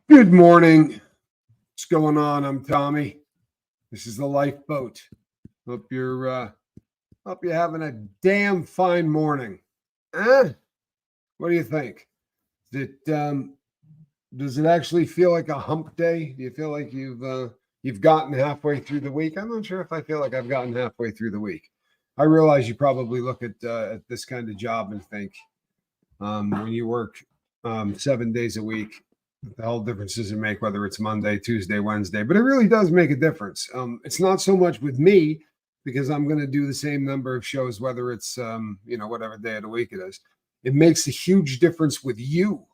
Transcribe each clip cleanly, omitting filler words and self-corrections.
Good morning. What's going on? I'm Tommy. This is the Lifeboat. Hope you're having a damn fine morning. What do you think? Does it actually feel like a hump day? Do you feel like you've gotten halfway through the week? I'm not sure if I feel like I've gotten halfway through the week. I realize you probably look at this kind of job and think when you work 7 days a week, the whole difference does it make whether it's Monday, Tuesday, Wednesday, but it really does make a difference. It's not so much with me because I'm going to do the same number of shows, whether it's, whatever day of the week it is. It makes a huge difference with you,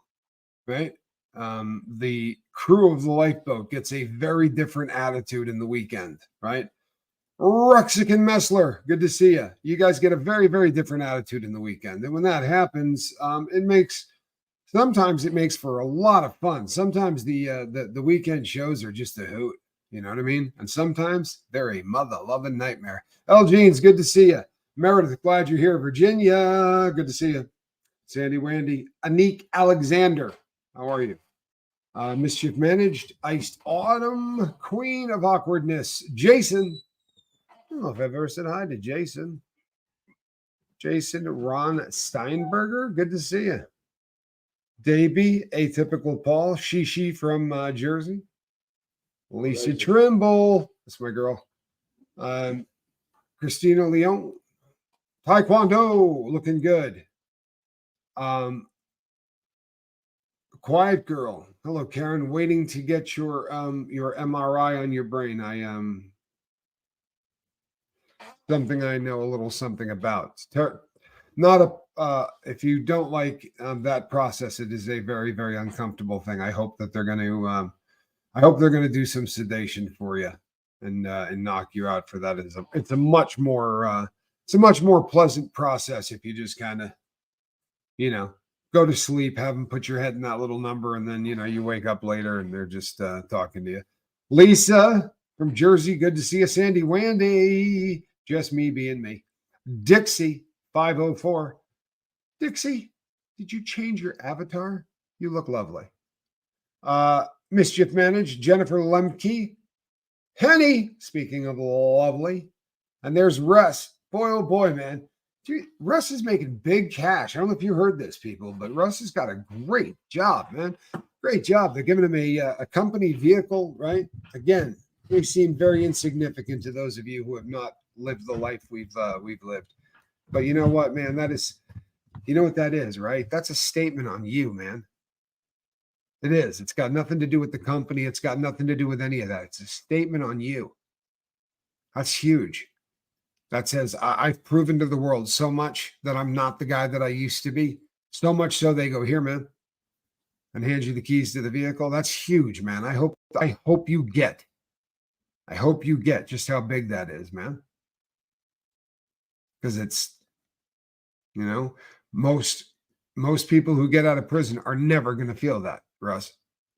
right? The crew of the Lifeboat gets a very different attitude in the weekend, right? Ruxican Messler, good to see you. You guys get a very, very different attitude in the weekend. And when that happens, sometimes it makes for a lot of fun. Sometimes the weekend shows are just a hoot. You know what I mean? And sometimes they're a mother-loving nightmare. L. Jeans, good to see you. Meredith, glad you're here. Virginia, good to see you. Sandy Wandy. Anik Alexander, how are you? Mischief Managed. Iced Autumn. Queen of Awkwardness. Jason. I don't know if I've ever said hi to Jason. Jason Ron Steinberger, good to see you. Davey, Atypical Paul, Shishi from Jersey. Lisa Trimble, that's my girl. Christina Leon, Taekwondo, looking good. Quiet Girl, hello Karen, waiting to get your MRI on your brain. Something I know a little something about. If you don't like that process, it is a very, very uncomfortable thing. I hope that they're going to do some sedation for you and knock you out for that. It's a much more pleasant process if you just kind of, go to sleep, have them put your head in that little number, and then you wake up later and they're just talking to you. Lisa from Jersey, good to see you. Sandy Wandy, just me being me. Dixie 504. Dixie, did you change your avatar? You look lovely. Mischief Managed, Jennifer Lemke. Henny, speaking of lovely. And there's Russ. Boy, oh boy, man. Dude, Russ is making big cash. I don't know if you heard this, people, but Russ has got a great job, man. Great job. They're giving him a company vehicle, right? Again, they seem very insignificant to those of you who have not lived the life we've lived. But you know what, man? You know what that is, right? That's a statement on you, man. It is. It's got nothing to do with the company. It's got nothing to do with any of that. It's a statement on you. That's huge. That says, I've proven to the world so much that I'm not the guy that I used to be. So much so they go, here, man, and hand you the keys to the vehicle. That's huge, man. I hope you get just how big that is, man. Because it's, most people who get out of prison are never going to feel that, Russ.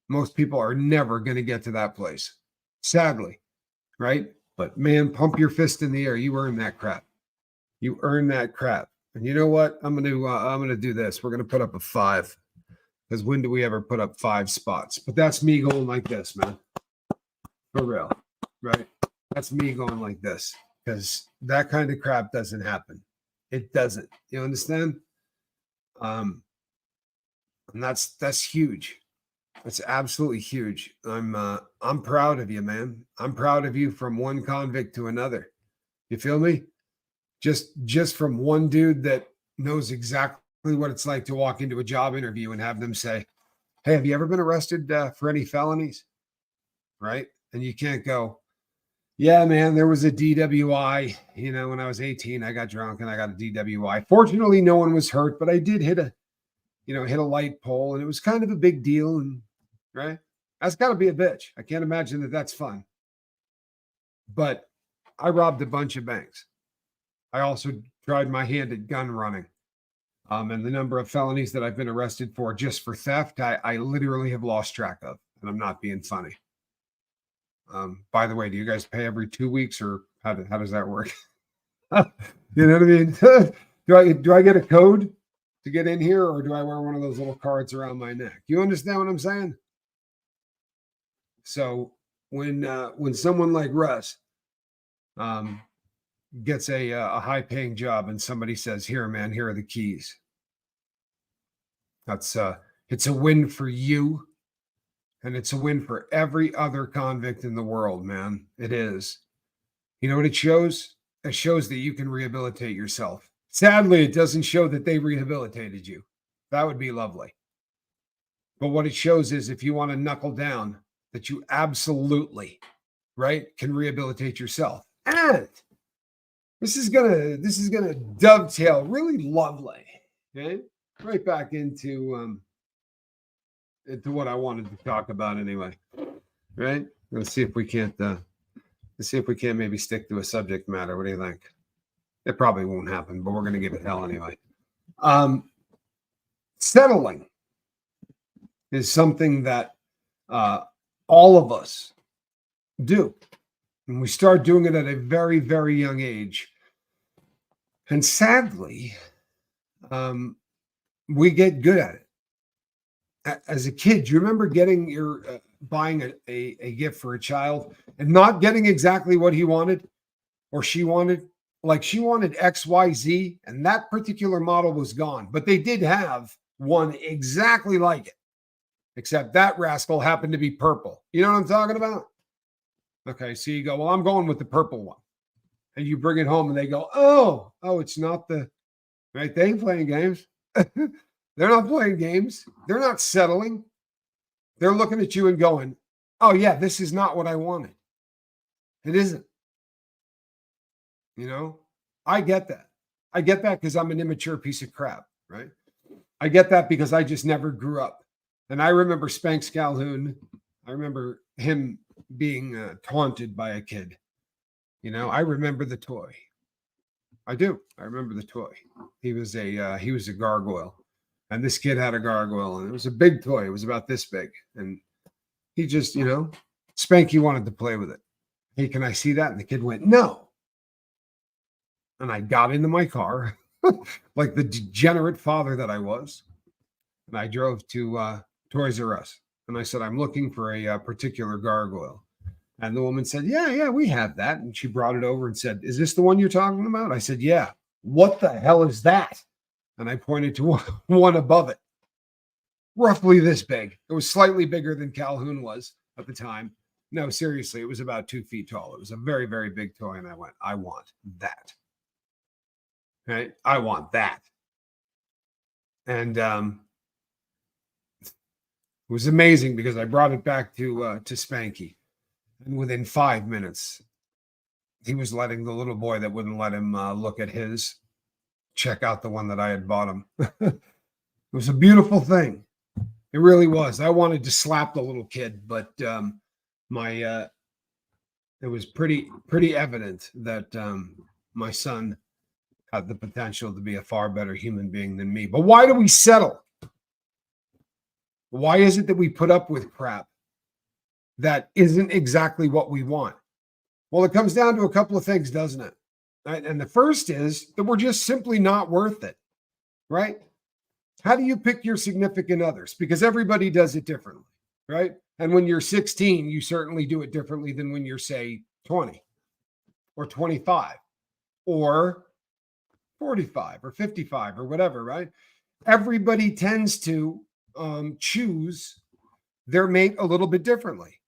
Most people are never going to get to that place, sadly, right? But man, pump your fist in the air. You earn that crap. You earn that crap. And you know what? I'm gonna do this. We're gonna put up a 5, because when do we ever put up 5 spots? But that's me going like this, man. For real, right? That's me going like this, because that kind of crap doesn't happen. It doesn't. You understand? And that's huge. That's absolutely huge. I'm proud of you, man. I'm proud of you from one convict to another. You feel me? Just from one dude that knows exactly what it's like to walk into a job interview and have them say, hey, have you ever been arrested for any felonies? Right? And you can't go, yeah, man, there was a DWI. When I was 18, I got drunk and I got a DWI. Fortunately, no one was hurt, but I did hit a light pole, and it was kind of a big deal. And right, that's got to be a bitch. I can't imagine that that's fun. But I robbed a bunch of banks. I also tried my hand at gun running. And the number of felonies that I've been arrested for just for theft, I literally have lost track of, and I'm not being funny. By the way, do you guys pay every 2 weeks, or how does that work? You know what I mean? Do I get a code to get in here, or do I wear one of those little cards around my neck? You understand what I'm saying? So when someone like Russ gets a high paying job and somebody says, "Here, man, here are the keys," that's it's a win for you, and it's a win for every other convict in the world, man. It is. You know what it shows? It shows that you can rehabilitate yourself. Sadly, it doesn't show that they rehabilitated you. That would be lovely. But what it shows is if you want to knuckle down, that you absolutely, right, can rehabilitate yourself. And this is gonna dovetail really lovely, okay? Right back into what I wanted to talk about anyway. Right? Let's see if we can't maybe stick to a subject matter. What do you think? It probably won't happen, but we're gonna give it hell anyway. Settling is something that all of us do. And we start doing it at a very, very young age. And sadly, we get good at it. As a kid, do you remember getting buying a gift for a child and not getting exactly what he wanted or she wanted? Like she wanted XYZ, and that particular model was gone. But they did have one exactly like it, except that rascal happened to be purple. You know what I'm talking about? Okay, so you go, well, I'm going with the purple one. And you bring it home and they go, oh, it's not the right. They ain't playing games. They're not playing games. They're not settling. They're looking at you and going, oh, yeah, this is not what I wanted. It isn't. You know, I get that. I get that because I'm an immature piece of crap, right? I get that because I just never grew up. And I remember Spanx Calhoun. I remember him being taunted by a kid. You know, I remember the toy. I do. I remember the toy. He was a gargoyle, and this kid had a gargoyle, and it was a big toy. It was about this big, and he just, Spanky wanted to play with it. Hey, can I see that? And the kid went, no. And I got into my car, like the degenerate father that I was, and I drove to Toys R Us, and I said, I'm looking for a particular gargoyle. And the woman said, yeah, we have that. And she brought it over and said, is this the one you're talking about? I said, yeah. What the hell is that? And I pointed to one above it, roughly this big. It was slightly bigger than Calhoun was at the time. No, seriously, it was about 2 feet tall. It was a very, very big toy. And I went, I want that. Right? I want that. And it was amazing because I brought it back to Spanky. And within 5 minutes, he was letting the little boy that wouldn't let him look at his check out the one that I had bought him. It was a beautiful thing. It really was. I wanted to slap the little kid, but it was pretty evident that my son had the potential to be a far better human being than me. But why do we settle? Why is it that we put up with crap that isn't exactly what we want? Well, it comes down to a couple of things, doesn't it? Right? And the first is that we're just simply not worth it, right? How do you pick your significant others? Because everybody does it differently, right? And when you're 16, you certainly do it differently than when you're, say, 20 or 25 or 45 or 55 or whatever, right? Everybody tends to choose their mate a little bit differently.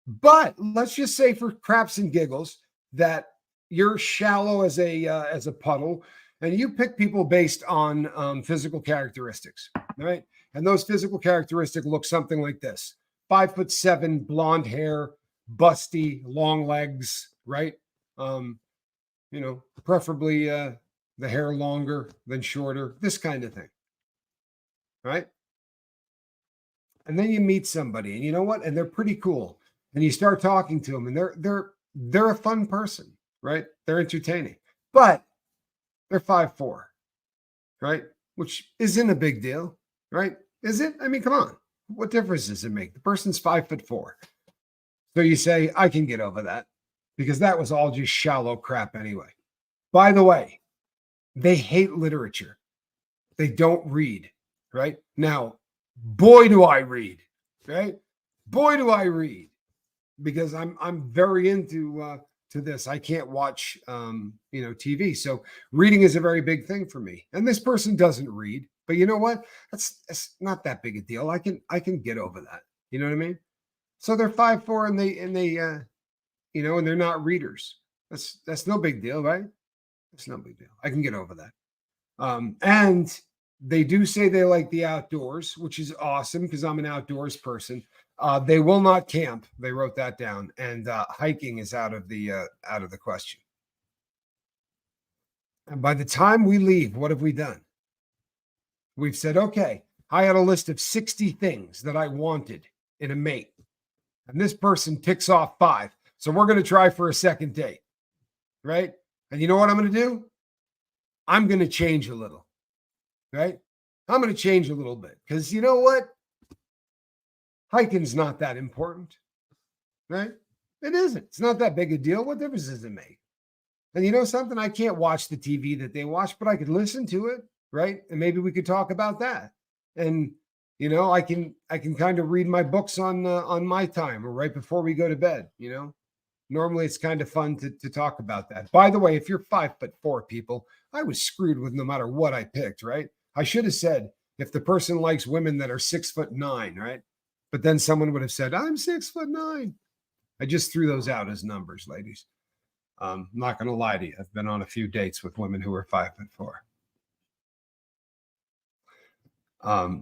But let's just say for craps and giggles that you're shallow as a puddle and you pick people based on physical characteristics, right? And those physical characteristics look something like this: 5'7", blonde hair, busty, long legs, right? Preferably the hair longer than shorter, this kind of thing, right? And then you meet somebody, and you know what? And they're pretty cool. And you start talking to them, and they're a fun person, right? They're entertaining, but they're 5'4", right? Which isn't a big deal, right? Is it? I mean, come on. What difference does it make? The person's 5'4". So you say, I can get over that because that was all just shallow crap anyway. By the way, they hate literature. They don't read, right? Now, boy, do I read, right? boy, do I read, because I'm very into to this. I can't watch TV. So reading is a very big thing for me. And this person doesn't read, but you know what? That's not that big a deal. I can get over that. You know what I mean? So they're 5'4" and they're not readers. That's no big deal, right? That's no big deal. I can get over that. And they do say they like the outdoors, which is awesome because I'm an outdoors person. They will not camp. They wrote that down, and hiking is out of the question. And by the time we leave, what have we done? We've said, okay, I had a list of 60 things that I wanted in a mate, and this person ticks off 5. So we're going to try for a second date, right? And you know what I'm going to do? I'm going to change a little, right? I'm going to change a little bit because you know what? Hiking's not that important, right? It isn't. It's not that big a deal. What difference does it make? And you know something? I can't watch the TV that they watch, but I could listen to it, right? And maybe we could talk about that. And I can kind of read my books on my time or right before we go to bed. Normally it's kind of fun to talk about that. By the way, if you're 5'4" people, I was screwed with no matter what I picked, right? I should have said if the person likes women that are 6'9", right? But then someone would have said, I'm 6'9". I just threw those out as numbers, ladies. I'm not going to lie to you. I've been on a few dates with women who are 5'4".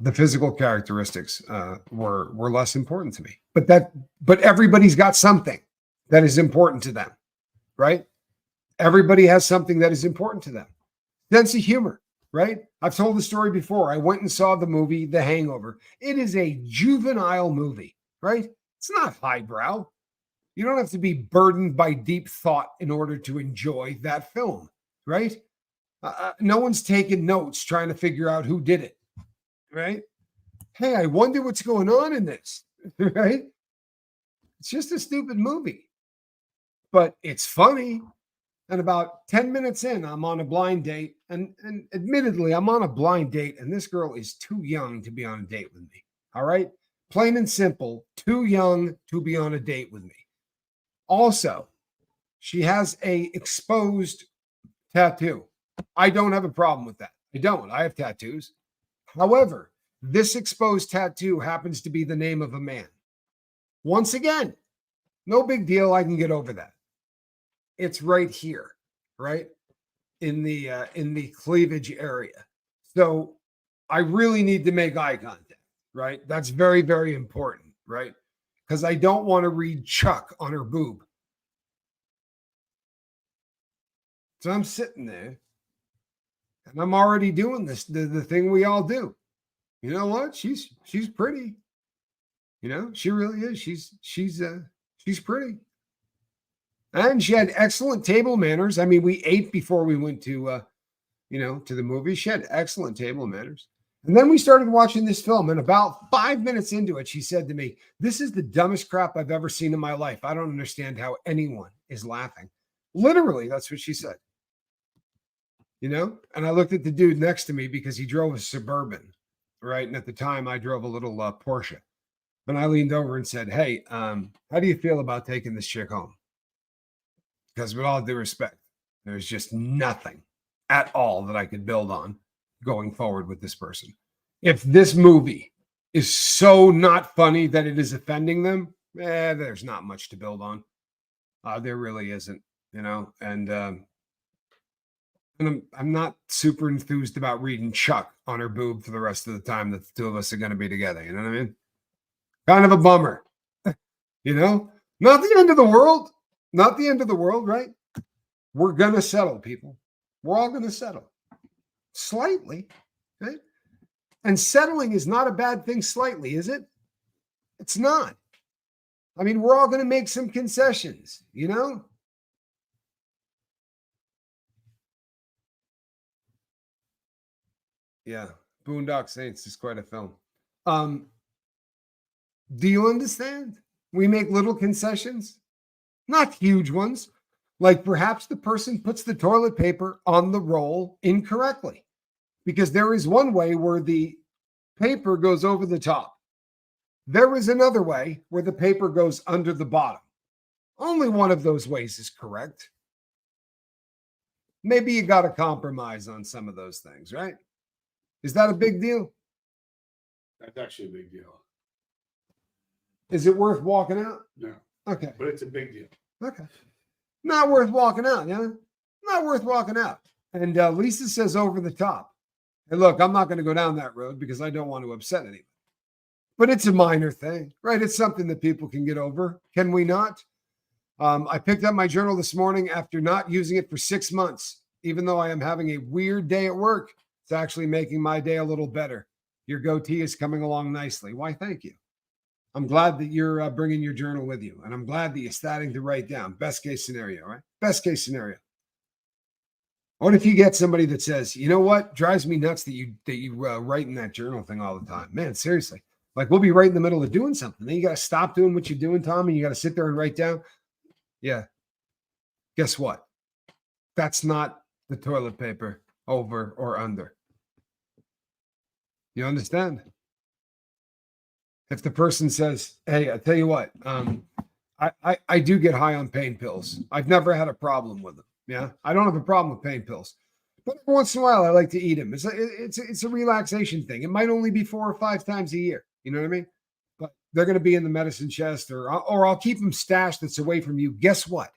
The physical characteristics were less important to me, but everybody's got something that is important to them, right? Everybody has something that is important to them. Sense of humor, right? I've told the story before. I went and saw the movie The Hangover. It is a juvenile movie, right? It's not highbrow. You don't have to be burdened by deep thought in order to enjoy that film, right? No one's taking notes trying to figure out who did it, right? Hey, I wonder what's going on in this, right? It's just a stupid movie, but it's funny. And about 10 minutes in, I'm on a blind date. And admittedly, I'm on a blind date, and this girl is too young to be on a date with me. All right? Plain and simple, too young to be on a date with me. Also, she has a exposed tattoo. I don't have a problem with that. I don't. I have tattoos. However, this exposed tattoo happens to be the name of a man. Once again, no big deal. I can get over that. It's right here, right? In the cleavage area. So I really need to make eye contact, right? That's very, very important, right? Because I don't want to read Chuck on her boob. So I'm sitting there and I'm already doing this, the thing we all do. You know what? She's pretty. She really is. She's pretty. And she had excellent table manners. I mean, we ate before we went to the movie. She had excellent table manners. And then we started watching this film. And about 5 minutes into it, she said to me, this is the dumbest crap I've ever seen in my life. I don't understand how anyone is laughing. Literally, that's what she said. And I looked at the dude next to me because he drove a Suburban, right? And at the time, I drove a little Porsche. And I leaned over and said, hey, how do you feel about taking this chick home? Because with all due respect, there's just nothing at all that I could build on going forward with this person. If this movie is so not funny that it is offending them, there's not much to build on. There really isn't, and I'm not super enthused about reading Chuck on her boob for the rest of the time that the two of us are going to be together. You know what I mean? Kind of a bummer, not the end of the world. Not the end of the world, right? We're going to settle, people. We're all going to settle. Slightly, right? And settling is not a bad thing slightly, is it? It's not. I mean, we're all going to make some concessions, Yeah, Boondock Saints is quite a film. Do you understand? We make little concessions. Not huge ones, like perhaps the person puts the toilet paper on the roll incorrectly, because there is one way where the paper goes over the top. There is another way where the paper goes under the bottom. Only one of those ways is correct. Maybe you got to compromise on some of those things, right? Is that a big deal? That's actually a big deal. Is it worth walking out? No. Okay. But it's a big deal. Okay. Not worth walking out, yeah? Not worth walking out. And Lisa says over the top. And look, I'm not going to go down that road because I don't want to upset anyone. But it's a minor thing, right? It's something that people can get over. Can we not? I picked up my journal this morning after not using it for 6 months. Even though I am having a weird day at work, it's actually making my day a little better. Your goatee is coming along nicely. Why, thank you. I'm glad that you're bringing your journal with you. And I'm glad that you're starting to write down. Best case scenario, right? Best case scenario. What if you get somebody that says, you know what drives me nuts that you write in that journal thing all the time? Man, seriously. Like we'll be right in the middle of doing something. Then you got to stop doing what you're doing, Tom, and you got to sit there and write down. Yeah. Guess what? That's not the toilet paper over or under. You understand? If the person says, hey, I tell you what, I do get high on pain pills. I've never had a problem with them. Yeah. I don't have a problem with pain pills. But every once in a while, I like to eat them. It's a relaxation thing. It might only be 4 or 5 times a year. You know what I mean? But they're going to be in the medicine chest or I'll keep them stashed that's away from you. Guess what?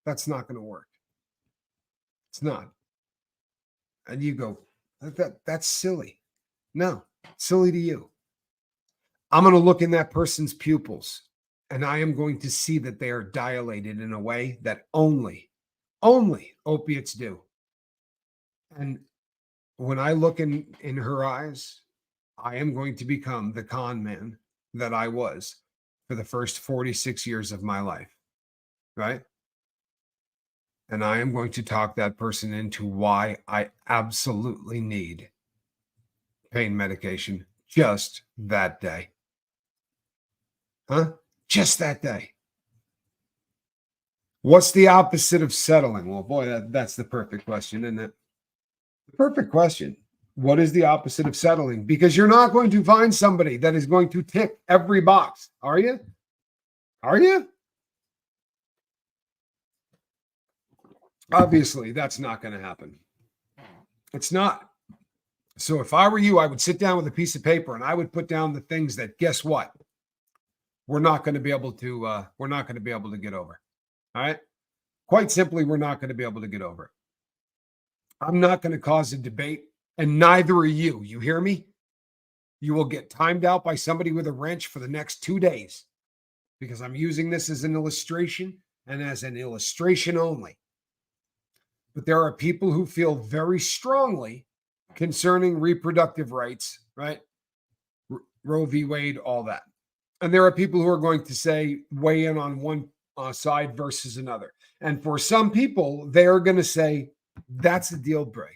That's not going to work. It's not. And you go, that's silly. No, silly to you. I'm going to look in that person's pupils and I am going to see that they are dilated in a way that only opiates do. And when I look in her eyes, I am going to become the con man that I was for the first 46 years of my life, right? And I am going to talk that person into why I absolutely need pain medication just that day. Huh? Just that day. What's the opposite of settling? Well, boy, that's the perfect question, isn't it? The perfect question. What is the opposite of settling? Because you're not going to find somebody that is going to tick every box. Are you? Are you? Obviously, that's not going to happen. It's not. So if I were you, I would sit down with a piece of paper and I would put down the things that, guess what? We're not going to be able to get over. All right. Quite simply, we're not going to be able to get over it. I'm not going to cause a debate, and neither are you. You hear me? You will get timed out by somebody with a wrench for the next 2 days because I'm using this as an illustration and as an illustration only. But there are people who feel very strongly concerning reproductive rights, right? Roe v. Wade, all that. And there are people who are going to say, weigh in on one side versus another. And for some people, they're going to say, that's a deal breaker.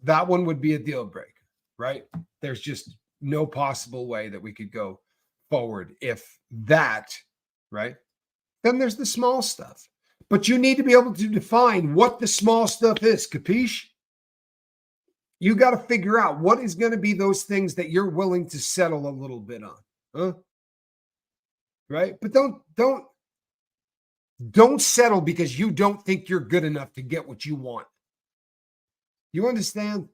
That one would be a deal breaker, right? There's just no possible way that we could go forward if that, right? Then there's the small stuff. But you need to be able to define what the small stuff is. Capiche? You got to figure out what is going to be those things that you're willing to settle a little bit on. Huh? Right? But don't settle because you don't think you're good enough to get what you want. You understand?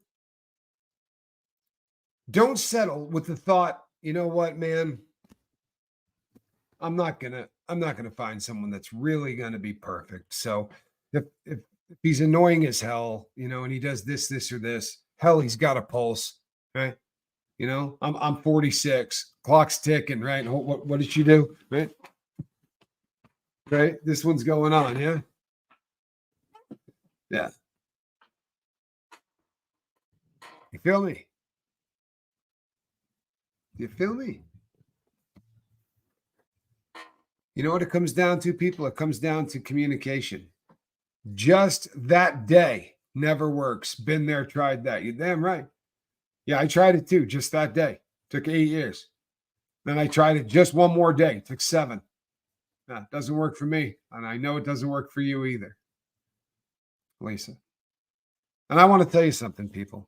Don't settle with the thought, you know what, man? I'm not gonna find someone that's really gonna be perfect. So if he's annoying as hell, and he does this or this, hell, he's got a pulse, right? I'm 46, clock's ticking, right? What did she do, right? Right, this one's going on, yeah. Yeah. You feel me? You feel me? You know what it comes down to, people? It comes down to communication. Just that day never works. Been there, tried that. You're damn right. Yeah, I tried it too. Just that day. Took 8 years. Then I tried it just one more day. Took 7. Nah, doesn't work for me. And I know it doesn't work for you either, Lisa. And I want to tell you something, people.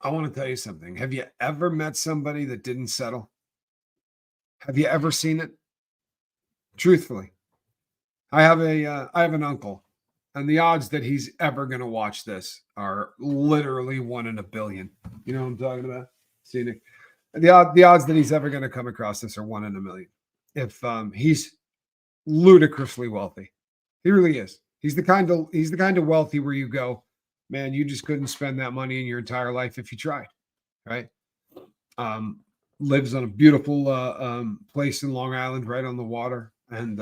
I want to tell you something. Have you ever met somebody that didn't settle? Have you ever seen it? Truthfully, I have an uncle, and the odds that he's ever going to watch this are literally 1 in a billion. You know what I'm talking about? Scenic. The odds that he's ever going to come across this are 1 in a million. If he's ludicrously wealthy, he really is. He's the kind of wealthy where you go, man, you just couldn't spend that money in your entire life if you tried, right? Lives on a beautiful place in Long Island, right on the water. And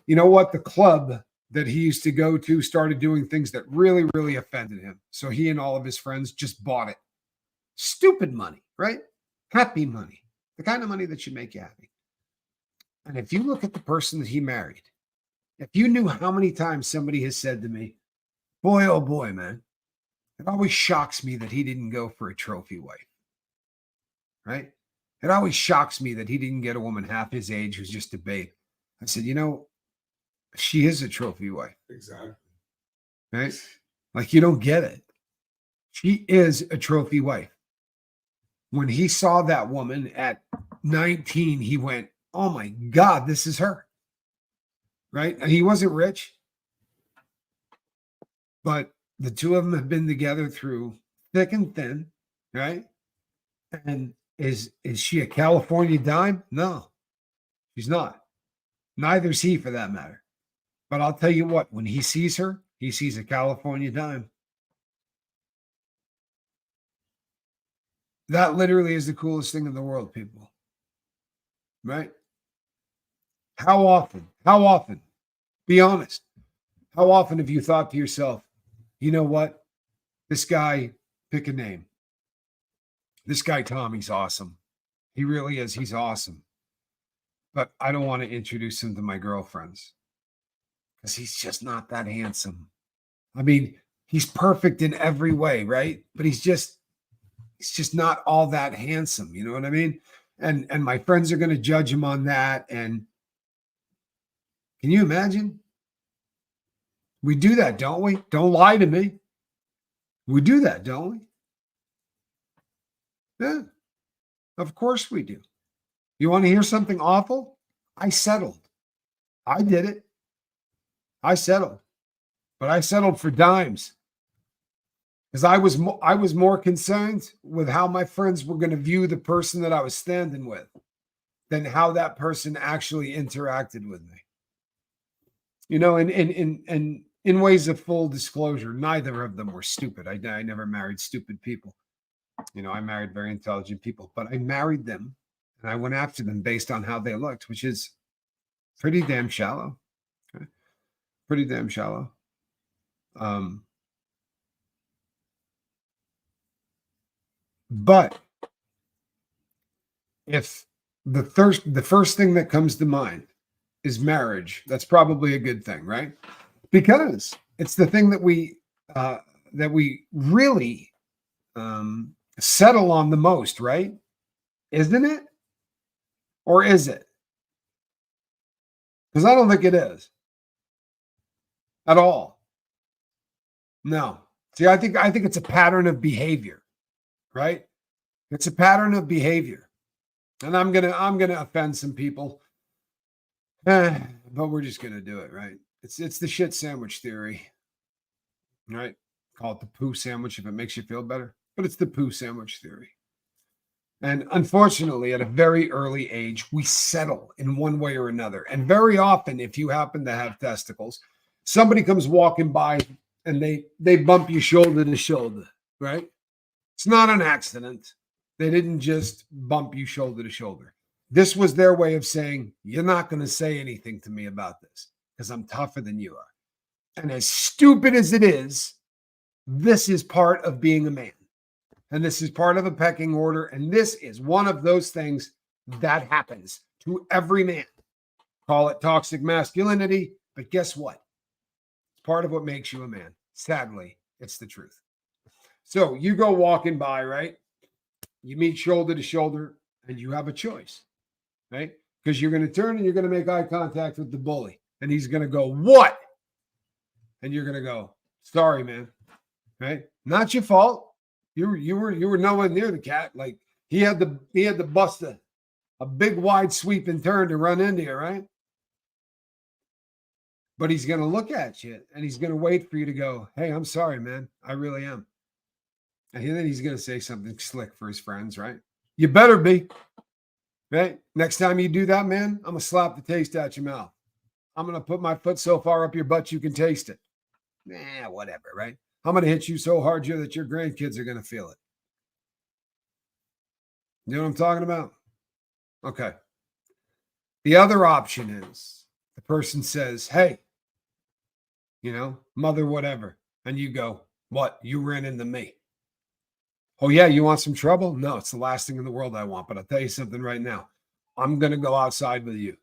you know what? The club that he used to go to started doing things that really, really offended him. So he and all of his friends just bought it. Stupid money, right? Happy money, the kind of money that should make you happy. And if you look at the person that he married, if you knew how many times somebody has said to me, boy, oh boy, man, it always shocks me that he didn't go for a trophy wife, right? It always shocks me that he didn't get a woman half his age who's just a babe. I said, she is a trophy wife. Exactly. Right? Like, you don't get it. She is a trophy wife. When he saw that woman at 19, he went, oh my God, this is her. Right? And he wasn't rich, but the two of them have been together through thick and thin, right? And is she a California dime? No, she's not. Neither's he, for that matter. But I'll tell you what, when he sees her, he sees a California dime. That literally is the coolest thing in the world, people. Right? How often, be honest, how often have you thought to yourself, you know what? This guy, pick a name. This guy, Tommy's awesome. He really is. He's awesome. But I don't want to introduce him to my girlfriends because he's just not that handsome. I mean, he's perfect in every way, right? But he's just not all that handsome. You know what I mean? And my friends are going to judge him on that. And can you imagine? We do that, don't we? Don't lie to me. We do that, don't we? Yeah, of course we do. You want to hear something awful? I settled. I did it. I settled. But I settled for dimes. Because I was more concerned with how my friends were going to view the person that I was standing with than how that person actually interacted with me. You know, in ways of full disclosure, neither of them were stupid. I never married stupid people. You know, I married very intelligent people, but I married them and I went after them based on how they looked, which is pretty damn shallow. Okay? Pretty damn shallow. But if the first thing that comes to mind is marriage, that's probably a good thing, right? Because it's the thing that we really settle on the most, right? Isn't it? Or is it? Because I don't think it is at all. No. See, I think it's a pattern of behavior, right? It's a pattern of behavior. And I'm gonna offend some people. But we're just gonna do it, right? It's the shit sandwich theory. Right? Call it the poo sandwich if it makes you feel better. But it's the poo sandwich theory. And unfortunately, at a very early age, we settle in one way or another. And very often, if you happen to have testicles, somebody comes walking by and they bump you shoulder to shoulder, right? It's not an accident. They didn't just bump you shoulder to shoulder. This was their way of saying, you're not going to say anything to me about this because I'm tougher than you are. And as stupid as it is, this is part of being a man. And this is part of a pecking order. And this is one of those things that happens to every man. Call it toxic masculinity. But guess what? It's part of what makes you a man. Sadly, it's the truth. So you go walking by, right? You meet shoulder to shoulder and you have a choice, right? Because you're going to turn and you're going to make eye contact with the bully. And he's going to go, what? And you're going to go, sorry, man. Right? Not your fault. You were nowhere near the cat. Like he had to bust a big wide sweep and turn to run into you, right? But he's going to look at you and he's going to wait for you to go, hey, I'm sorry, man. I really am. And then he's going to say something slick for his friends, right? You better be, right? Next time you do that, man, I'm going to slap the taste out your mouth. I'm going to put my foot so far up your butt you can taste it. Nah, whatever, right? I'm going to hit you so hard here that your grandkids are going to feel it. You know what I'm talking about? Okay. The other option is the person says, hey, mother, whatever. And you go, what? You ran into me. Oh, yeah, you want some trouble? No, it's the last thing in the world I want. But I'll tell you something right now. I'm going to go outside with you.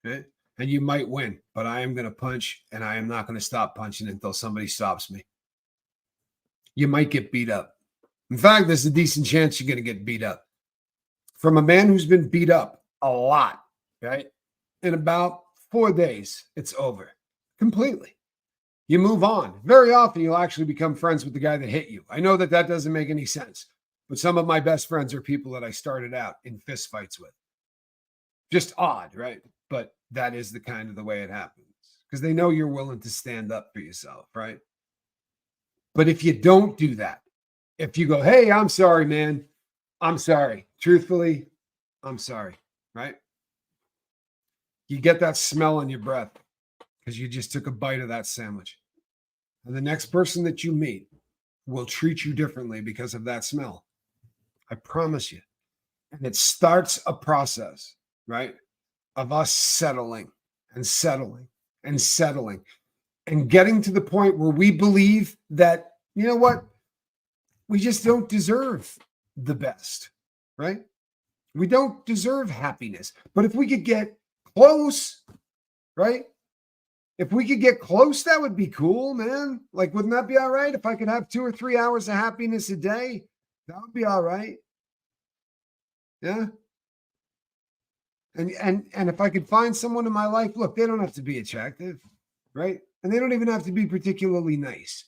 Okay? And you might win, but I am going to punch, and I am not going to stop punching until somebody stops me. You might get beat up. In fact, there's a decent chance you're going to get beat up. From a man who's been beat up a lot, right? In about 4 days, it's over completely. You move on. Very often, you'll actually become friends with the guy that hit you. I know that doesn't make any sense, but some of my best friends are people that I started out in fistfights with. Just odd, right? But that is the way it happens because they know you're willing to stand up for yourself, right? But if you don't do that, if you go, hey, I'm sorry, man. I'm sorry. Truthfully, I'm sorry, right? You get that smell in your breath because you just took a bite of that sandwich. And the next person that you meet will treat you differently because of that smell. I promise you. And it starts a process, right, of us settling and settling and settling and getting to the point where we believe that, you know what, we just don't deserve the best, right? We don't deserve happiness. But if we could get close, right? If we could get close, that would be cool, man. Like, wouldn't that be all right? If I could have 2 or 3 hours of happiness a day, that would be all right. Yeah. And if I could find someone in my life, look, they don't have to be attractive, right? And they don't even have to be particularly nice.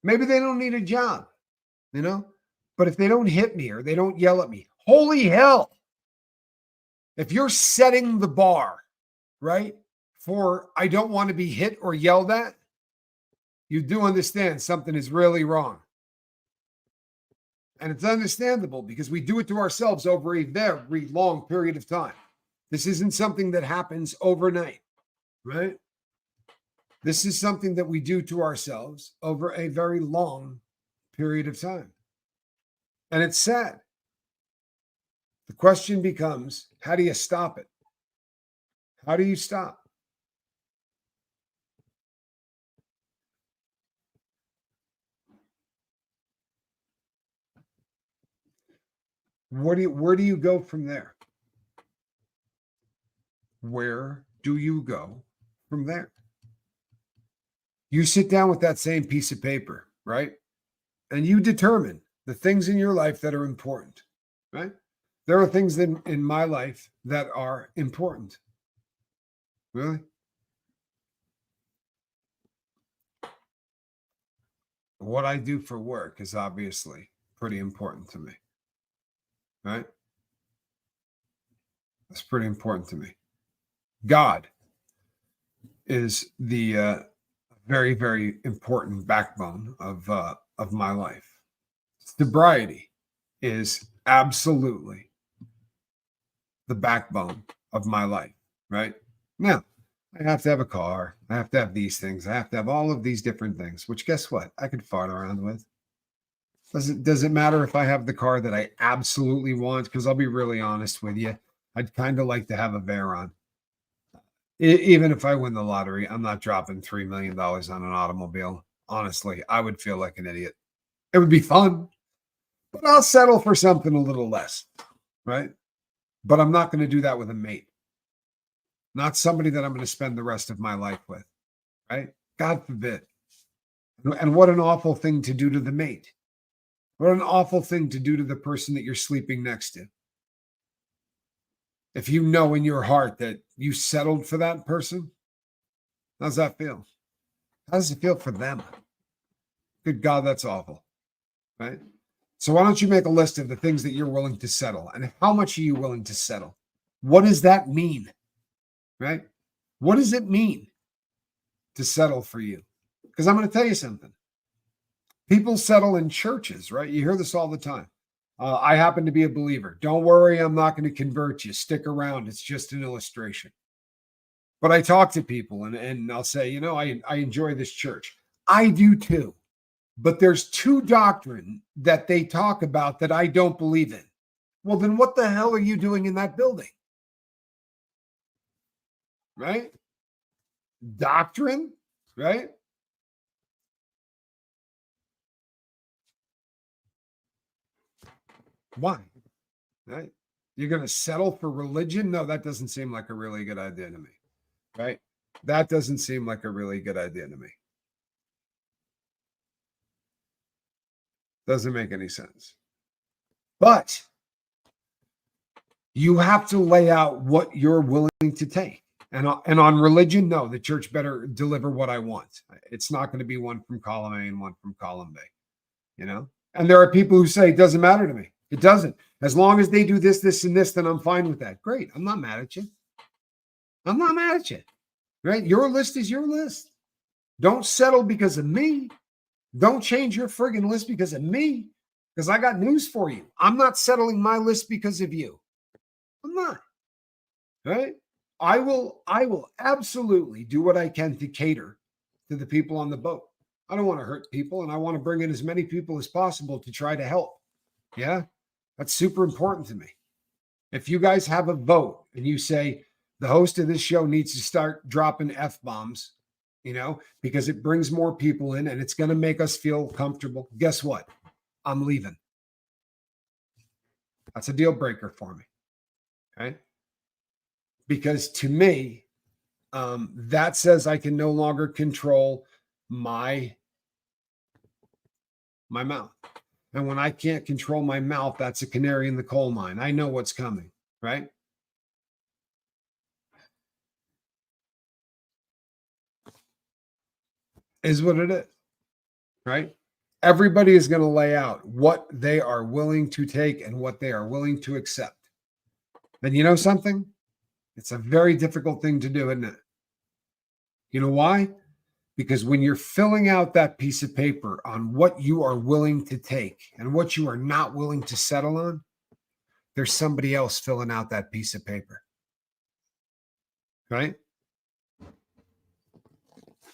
Maybe they don't need a job, But if they don't hit me or they don't yell at me, holy hell. If you're setting the bar, right, for I don't want to be hit or yelled at, you do understand something is really wrong. And it's understandable because we do it to ourselves over a very long period of time. This isn't something that happens overnight, right? This is something that we do to ourselves over a very long period of time. And it's sad. The question becomes, how do you stop it? How do you stop? Where do you go from there? Where do you go from there? You sit down with that same piece of paper, right? And you determine the things in your life that are important, right? There are things in my life that are important. Really? What I do for work is obviously pretty important to me, right? That's pretty important to me. God is the very, very important backbone of my life. Sobriety is absolutely the backbone of my life, right? Now, I have to have a car. I have to have these things. I have to have all of these different things, which guess what? I could fart around with. Does it matter if I have the car that I absolutely want? Because I'll be really honest with you. I'd kind of like to have a Veyron. Even if I win the lottery, I'm not dropping $3 million on an automobile. Honestly, I would feel like an idiot. It would be fun, but I'll settle for something a little less, right? But I'm not going to do that with a mate. Not somebody that I'm going to spend the rest of my life with, right? God forbid. And what an awful thing to do to the mate. What an awful thing to do to the person that you're sleeping next to. If you know in your heart that you settled for that person, how's that feel? How does it feel for them? Good God, that's awful, right? So why don't you make a list of the things that you're willing to settle, and how much are you willing to settle? What does that mean? Right? What does it mean to settle for you? Because I'm going to tell you something. People settle in churches, right? You hear this all the time. I happen to be a believer. Don't worry, I'm not going to convert you. Stick around. It's just an illustration. But I talk to people and I'll say, you know, I enjoy this church. I do too. But there's two doctrine that they talk about that I don't believe in. Well, then what the hell are you doing in that building? Right? Doctrine, right? Why? Right? You're going to settle for religion? No, that doesn't seem like a really good idea to me. Right? That doesn't seem like a really good idea to me. Doesn't make any sense. But you have to lay out what you're willing to take. And on religion, no, the church better deliver what I want. It's not going to be one from column A and one from column B, you know? And there are people who say, it doesn't matter to me. It doesn't. As long as they do this, this, and this, then I'm fine with that. Great. I'm not mad at you. I'm not mad at you, right? Your list is your list. Don't settle because of me. Don't change your friggin' list because of me, because I got news for you. I'm not settling my list because of you. I'm not, right? I will absolutely do what I can to cater to the people on the boat. I don't want to hurt people, and I want to bring in as many people as possible to try to help. Yeah, that's super important to me. If you guys have a vote and you say the host of this show needs to start dropping F-bombs, you know, because it brings more people in and it's going to make us feel comfortable, guess what? I'm leaving. That's a deal breaker for me. Okay. Because to me, that says I can no longer control my mouth. And when I can't control my mouth, that's a canary in the coal mine. I know what's coming, right? Is what it is, right? Everybody is going to lay out what they are willing to take and what they are willing to accept. And you know something? It's a very difficult thing to do, isn't it? You know why? Because when you're filling out that piece of paper on what you are willing to take and what you are not willing to settle on, there's somebody else filling out that piece of paper. Right?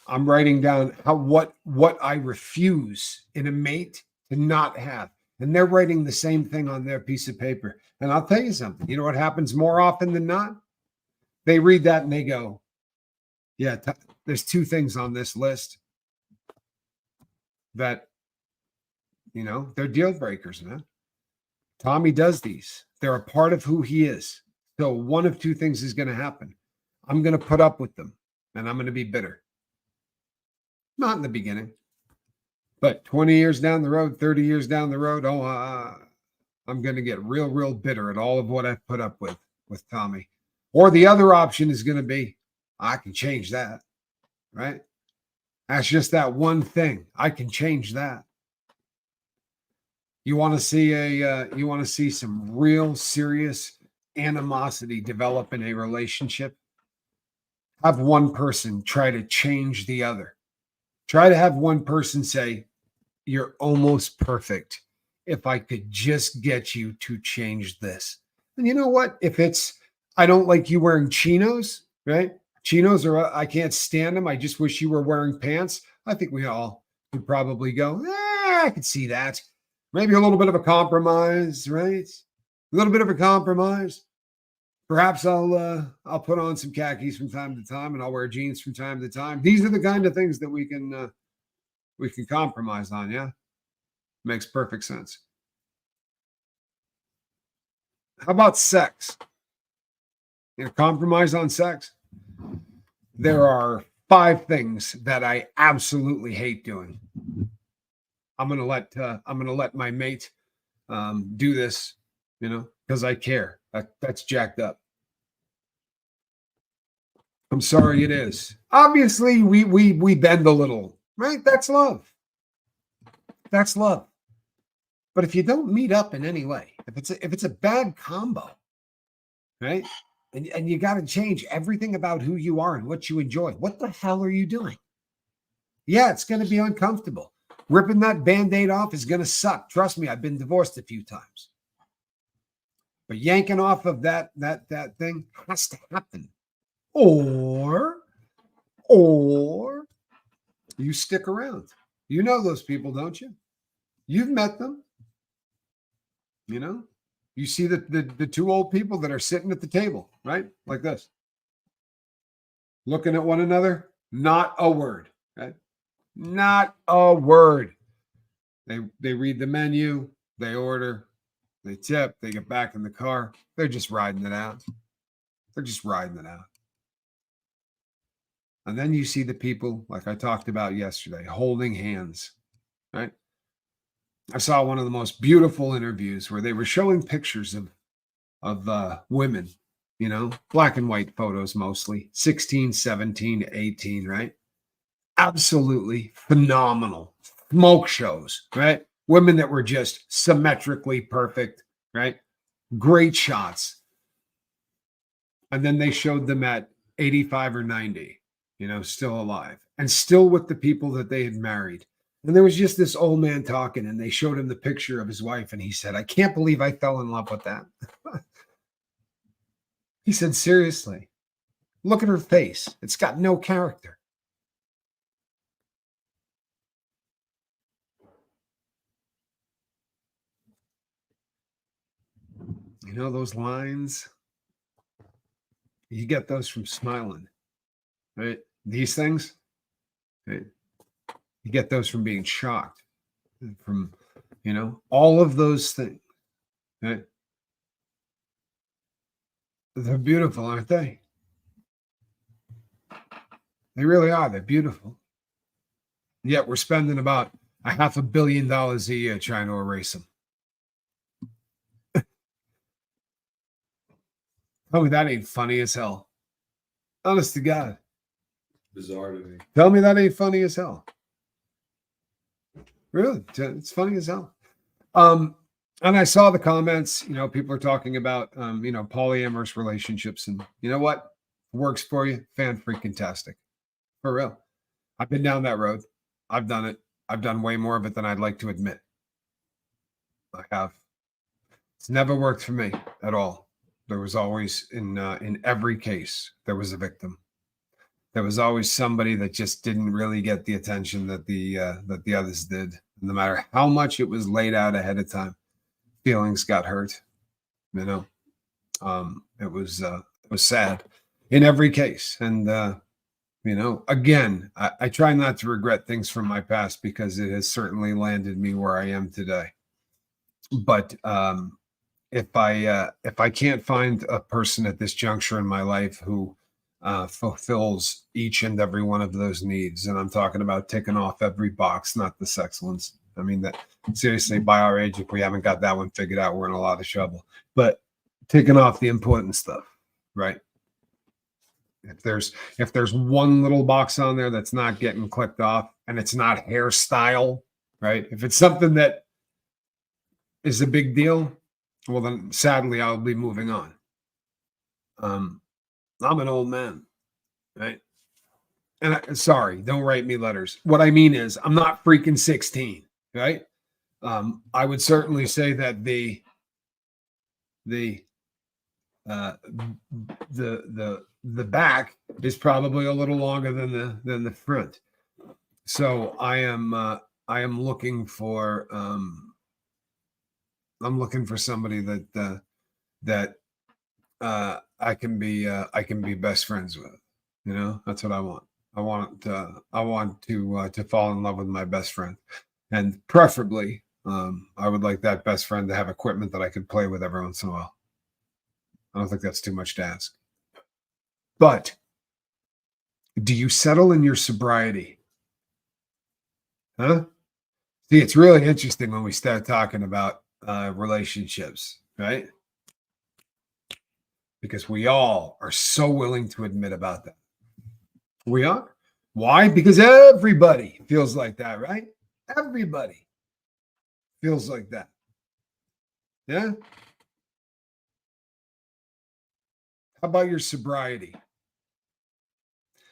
I'm writing down what I refuse in a mate to not have. And they're writing the same thing on their piece of paper. And I'll tell you something. You know what happens more often than not? They read that and they go, yeah, there's two things on this list that, you know, they're deal breakers, man. Tommy does these. They're a part of who he is. So one of two things is going to happen. I'm going to put up with them and I'm going to be bitter. Not in the beginning, but 20 years down the road, 30 years down the road, I'm going to get real bitter at all of what I've put up with Tommy. Or the other option is going to be, I can change that, right? That's just that one thing. I can change that. You want to see some real serious animosity develop in a relationship? Have one person try to change the other. Try to have one person say, you're almost perfect. If I could just get you to change this. And you know what? If it's, I don't like you wearing chinos, right? Chinos are, I can't stand them. I just wish you were wearing pants. I think we all would probably go, I could see that. Maybe a little bit of a compromise, right? A little bit of a compromise. Perhaps I'll put on some khakis from time to time, and I'll wear jeans from time to time. These are the kind of things that we can compromise on. Yeah, makes perfect sense. How about sex? You know, compromise on sex. There are 5 things that I absolutely hate doing. I'm gonna let my mate do this, you know, because I care. That's jacked up. I'm sorry, it is. Obviously, we bend a little, right? That's love. That's love. But if you don't meet up in any way, if it's a bad combo, right? And you got to change everything about who you are and what you enjoy. What the hell are you doing? Yeah, it's going to be uncomfortable. Ripping that Band-Aid off is going to suck. Trust me, I've been divorced a few times. But yanking off of that thing has to happen. Or you stick around. You know those people, don't you? You've met them. You know, you see the two old people that are sitting at the table, right? Like this. Looking at one another, not a word, right? Not a word. They read the menu, they order, they tip, they get back in the car. They're just riding it out. They're just riding it out. And then you see the people, like I talked about yesterday, holding hands, right? I saw one of the most beautiful interviews where they were showing pictures of women, you know, black and white photos mostly, 16, 17, 18, right? Absolutely phenomenal smoke shows, right? Women that were just symmetrically perfect, right? Great shots. And then they showed them at 85 or 90, you know, still alive and still with the people that they had married. And there was just this old man talking, and they showed him the picture of his wife, and he said, I can't believe I fell in love with that. He said, seriously, look at her face. It's got no character. You know, those lines, you get those from smiling, right? These things, right? You get those from being shocked, from, you know, all of those things, right? They're beautiful, aren't they? They really are. They're beautiful. Yet we're spending about $500 million a year trying to erase them. Tell me that ain't funny as hell. Honest to God. Bizarre to me. Tell me that ain't funny as hell. Really, it's funny as hell. And I saw the comments, you know, people are talking about, you know, polyamorous relationships, and you know what works for you? Fan-freaking-tastic. For real. I've been down that road. I've done it. I've done way more of it than I'd like to admit. I have. It's never worked for me at all. There was always, in every case, there was a victim. There was always somebody that just didn't really get the attention that the others did. No matter how much it was laid out ahead of time, feelings got hurt. You know, it was sad in every case. And you know, again, I try not to regret things from my past because it has certainly landed me where I am today. But if I can't find a person at this juncture in my life who fulfills each and every one of those needs, and I'm talking about ticking off every box, not the sex ones. I mean, that seriously, by our age, if we haven't got that one figured out, we're in a lot of trouble. But ticking off the important stuff, right? If there's one little box on there that's not getting clicked off, and it's not hairstyle, right? If it's something that is a big deal, well, then sadly, I'll be moving on. I'm an old man, right? And sorry, don't write me letters. What I mean is, I'm not freaking 16, right? I would certainly say that the back is probably a little longer than the front. So I am looking for somebody that I can be best friends with. You know, that's what I want. I want to fall in love with my best friend, and preferably, I would like that best friend to have equipment that I could play with every once in a while. I don't think that's too much to ask. But do you settle in your sobriety? Huh? See, it's really interesting when we start talking about relationships, right? Because we all are so willing to admit about that. We are. Why? Because everybody feels like that, right? Everybody feels like that. Yeah. How about your sobriety?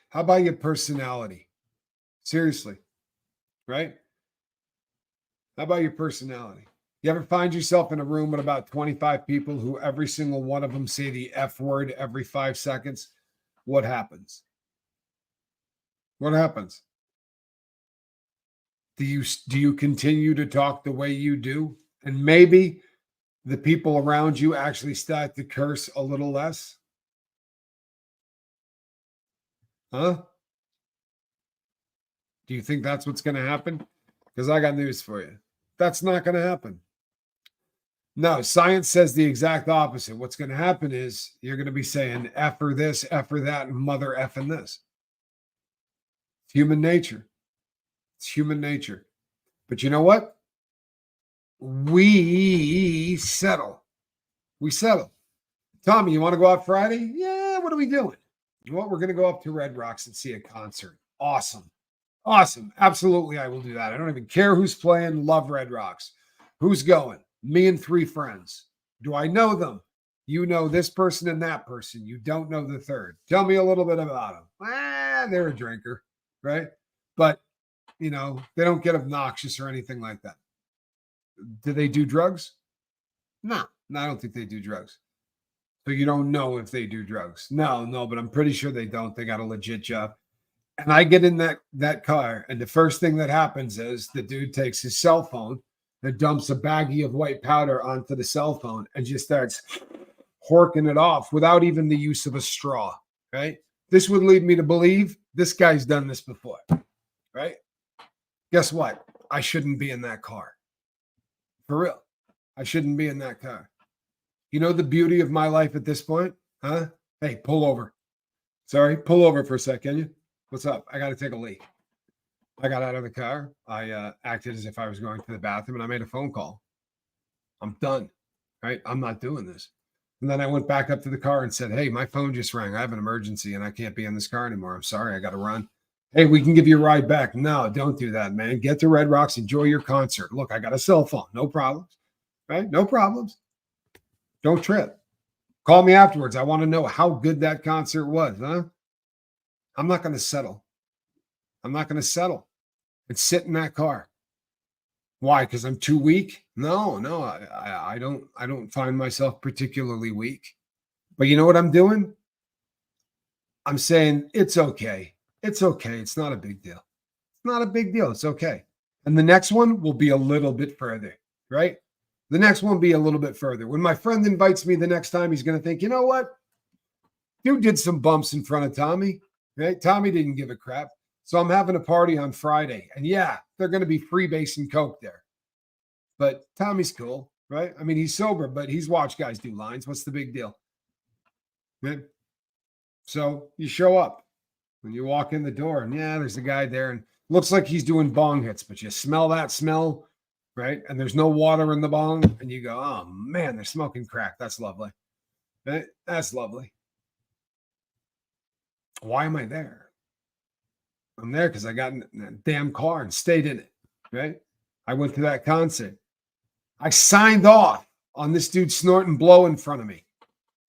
How about your personality? Seriously, right? How about your personality? You ever find yourself in a room with about 25 people who every single one of them say the F word every 5 seconds? What happens? What happens? Do you continue to talk the way you do? And maybe the people around you actually start to curse a little less? Huh? Do you think that's what's going to happen? Because I got news for you. That's not going to happen. No, science says the exact opposite. What's going to happen is you're going to be saying F for this, F for that, and mother effing this. It's human nature. It's human nature. But you know what? We settle. We settle. Tommy, you want to go out Friday? Yeah, what are we doing? You know what? We're going to go up to Red Rocks and see a concert. Awesome. Awesome. Absolutely, I will do that. I don't even care who's playing. Love Red Rocks. Who's going? Me and 3 friends. Do I know them? You know this person and that person. You don't know the third. Tell me a little bit about them. They're a drinker, right? But, they don't get obnoxious or anything like that. Do they do drugs? No, I don't think they do drugs. So you don't know if they do drugs. No, but I'm pretty sure they don't. They got a legit job. And I get in that car, and the first thing that happens is the dude takes his cell phone and dumps a baggie of white powder onto the cell phone and just starts horking it off without even the use of a straw, right? This would lead me to believe this guy's done this before, right? Guess what? I shouldn't be in that car. For real. I shouldn't be in that car. You know the beauty of my life at this point? Huh? Hey, pull over. Sorry, pull over for a sec, can you? What's up? I got to take a leak. I got out of the car. I acted as if I was going to the bathroom, and I made a phone call. I'm done, right? I'm not doing this. And then I went back up to the car and said, hey, my phone just rang. I have an emergency, and I can't be in this car anymore. I'm sorry. I got to run. Hey, we can give you a ride back. No, don't do that, man. Get to Red Rocks. Enjoy your concert. Look, I got a cell phone. No problems, right? No problems. Don't trip. Call me afterwards. I want to know how good that concert was, huh? I'm not going to settle. I'm not going to settle and sit in that car. Why? Because I'm too weak? No, I don't find myself particularly weak. But you know what I'm doing? I'm saying it's okay. It's okay. It's not a big deal. It's not a big deal. It's okay. And the next one will be a little bit further, right? The next one will be a little bit further. When my friend invites me the next time, he's going to think, you know what? Dude did some bumps in front of Tommy, right? Tommy didn't give a crap. So I'm having a party on Friday. And yeah, they're going to be freebasing Coke there. But Tommy's cool, right? I mean, he's sober, but he's watched guys do lines. What's the big deal? Right? So you show up. When you walk in the door, and yeah, there's a guy there, and looks like he's doing bong hits, but you smell that smell, right? And there's no water in the bong, and you go, oh man, they're smoking crack. That's lovely. Right? That's lovely. Why am I there? I'm there because I got in that damn car and stayed in it, right? I went to that concert. I signed off on this dude snorting blow in front of me.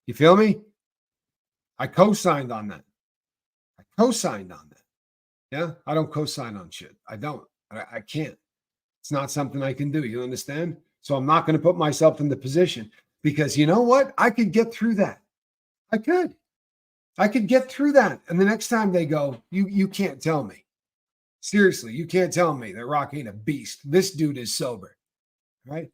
You feel me? I co-signed on that. Co-signed on that. Yeah, I don't co-sign on shit. I don't. I can't. It's not something I can do. You understand? So I'm not going to put myself in the position because you know what? I could get through that. I could get through that. And the next time they go, you can't tell me. Seriously, you can't tell me that Rock ain't a beast. This dude is sober, right?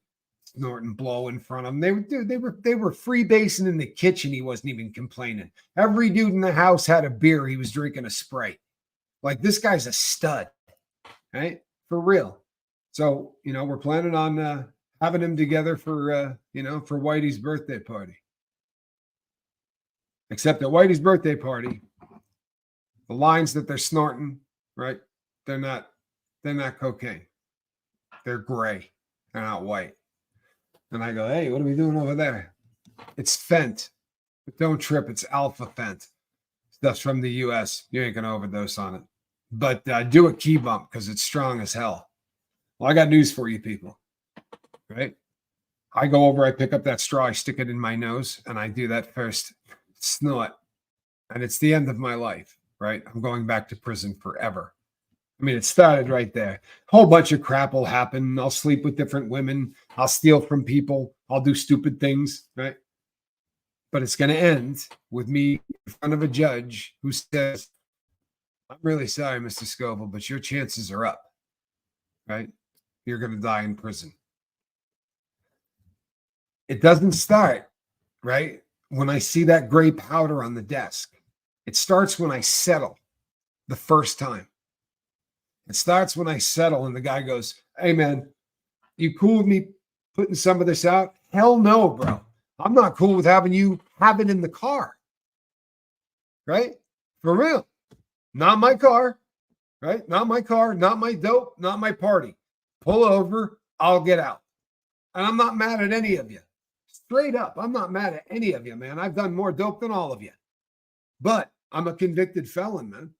Snorting blow in front of him. They were freebasing in the kitchen. He wasn't even complaining. Every dude in the house had a beer. He was drinking a Sprite. Like this guy's a stud, right? For real. So we're planning on having him together for for Whitey's birthday party. Except at Whitey's birthday party, the lines that they're snorting, right? They're not cocaine. They're gray. They're not white. And I go, hey, what are we doing over there? It's Fent. But don't trip. It's Alpha Fent. Stuff's from the U.S. You ain't going to overdose on it. But do a key bump because it's strong as hell. Well, I got news for you people, right? I go over, I pick up that straw, I stick it in my nose, and I do that first snort. And it's the end of my life, right? I'm going back to prison forever. I mean, it started right there. Whole bunch of crap will happen. I'll sleep with different women. I'll steal from people. I'll do stupid things, right? But it's going to end with me in front of a judge who says, I'm really sorry, Mr. Scoville, but your chances are up, right? You're going to die in prison. It doesn't start, right, when I see that gray powder on the desk. It starts when I settle the first time. It starts when I settle and the guy goes, hey, man, you cool with me putting some of this out? Hell no, bro. I'm not cool with having you have it in the car, right? For real. Not my car, right? Not my car, not my dope, not my party. Pull over, I'll get out. And I'm not mad at any of you. Straight up, I'm not mad at any of you, man. I've done more dope than all of you. But I'm a convicted felon, man.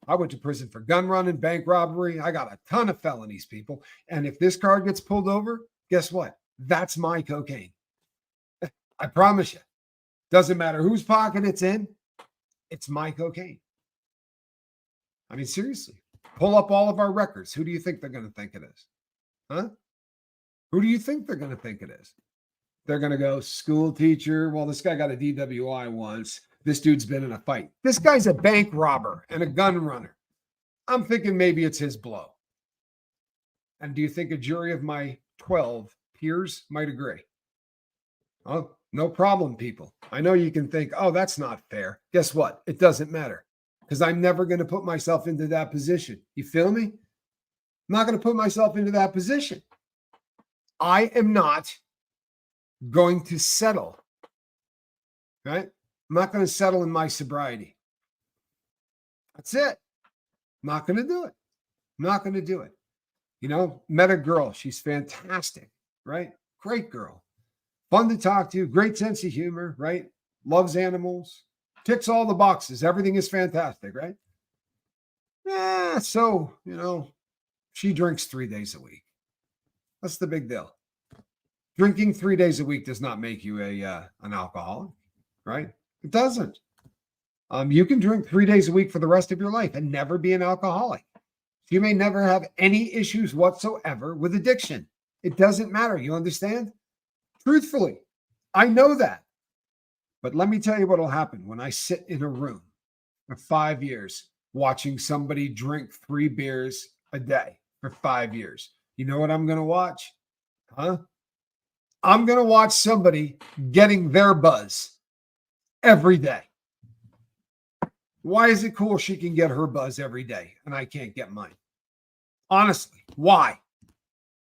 I went to prison for gun running, bank robbery. I got a ton of felonies, people. And if this car gets pulled over, guess what? That's my cocaine. I promise you. Doesn't matter whose pocket it's in. It's my cocaine. I mean, seriously. Pull up all of our records. Who do you think they're going to think it is? Huh? Who do you think they're going to think it is? They're going to go, school teacher. Well, this guy got a DWI once. This dude's been in a fight. This guy's a bank robber and a gun runner. I'm thinking maybe it's his blow. And do you think a jury of my 12 peers might agree? Oh, no problem, people. I know you can think, oh, that's not fair. Guess what? It doesn't matter because I'm never going to put myself into that position. You feel me? I'm not going to put myself into that position. I am not going to settle, right? I'm not going to settle in my sobriety. That's it. I'm not going to do it. I'm not going to do it. You know, met a girl. She's fantastic, right? Great girl. Fun to talk to. Great sense of humor, right? Loves animals. Ticks all the boxes. Everything is fantastic, right? Yeah, so, you know, she drinks 3 days a week. That's the big deal. Drinking 3 days a week does not make you an alcoholic, right? It doesn't. You can drink 3 days a week for the rest of your life and never be an alcoholic. You may never have any issues whatsoever with addiction. It doesn't matter. You understand? Truthfully, I know that. But let me tell you what will happen when I sit in a room for 5 years watching somebody drink 3 beers a day for 5 years. You know what I'm going to watch? Huh? I'm going to watch somebody getting their buzz every day. Why is it cool she can get her buzz every day and I can't get mine? Honestly, why?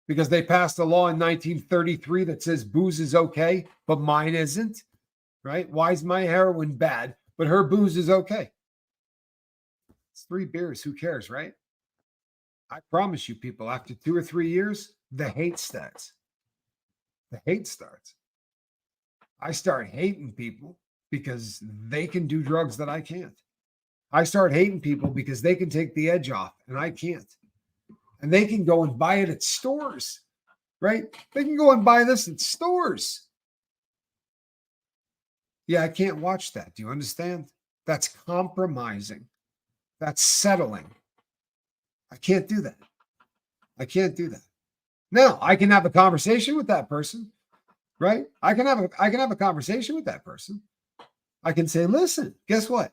Because they passed a law in 1933 that says booze is okay, but mine isn't, right? Why is my heroin bad, but her booze is okay? It's 3 beers. Who cares, right? I promise you, people, after 2 or 3 years, the hate starts. The hate starts. I start hating people because they can do drugs that I can't. I start hating people because they can take the edge off and I can't. And they can go and buy it at stores, right? They can go and buy this at stores. Yeah, I can't watch that. Do you understand? That's compromising. That's settling. I can't do that. I can't do that. Now, I can have a conversation with that person, right? I can have a conversation with that person. I can say, listen, guess what?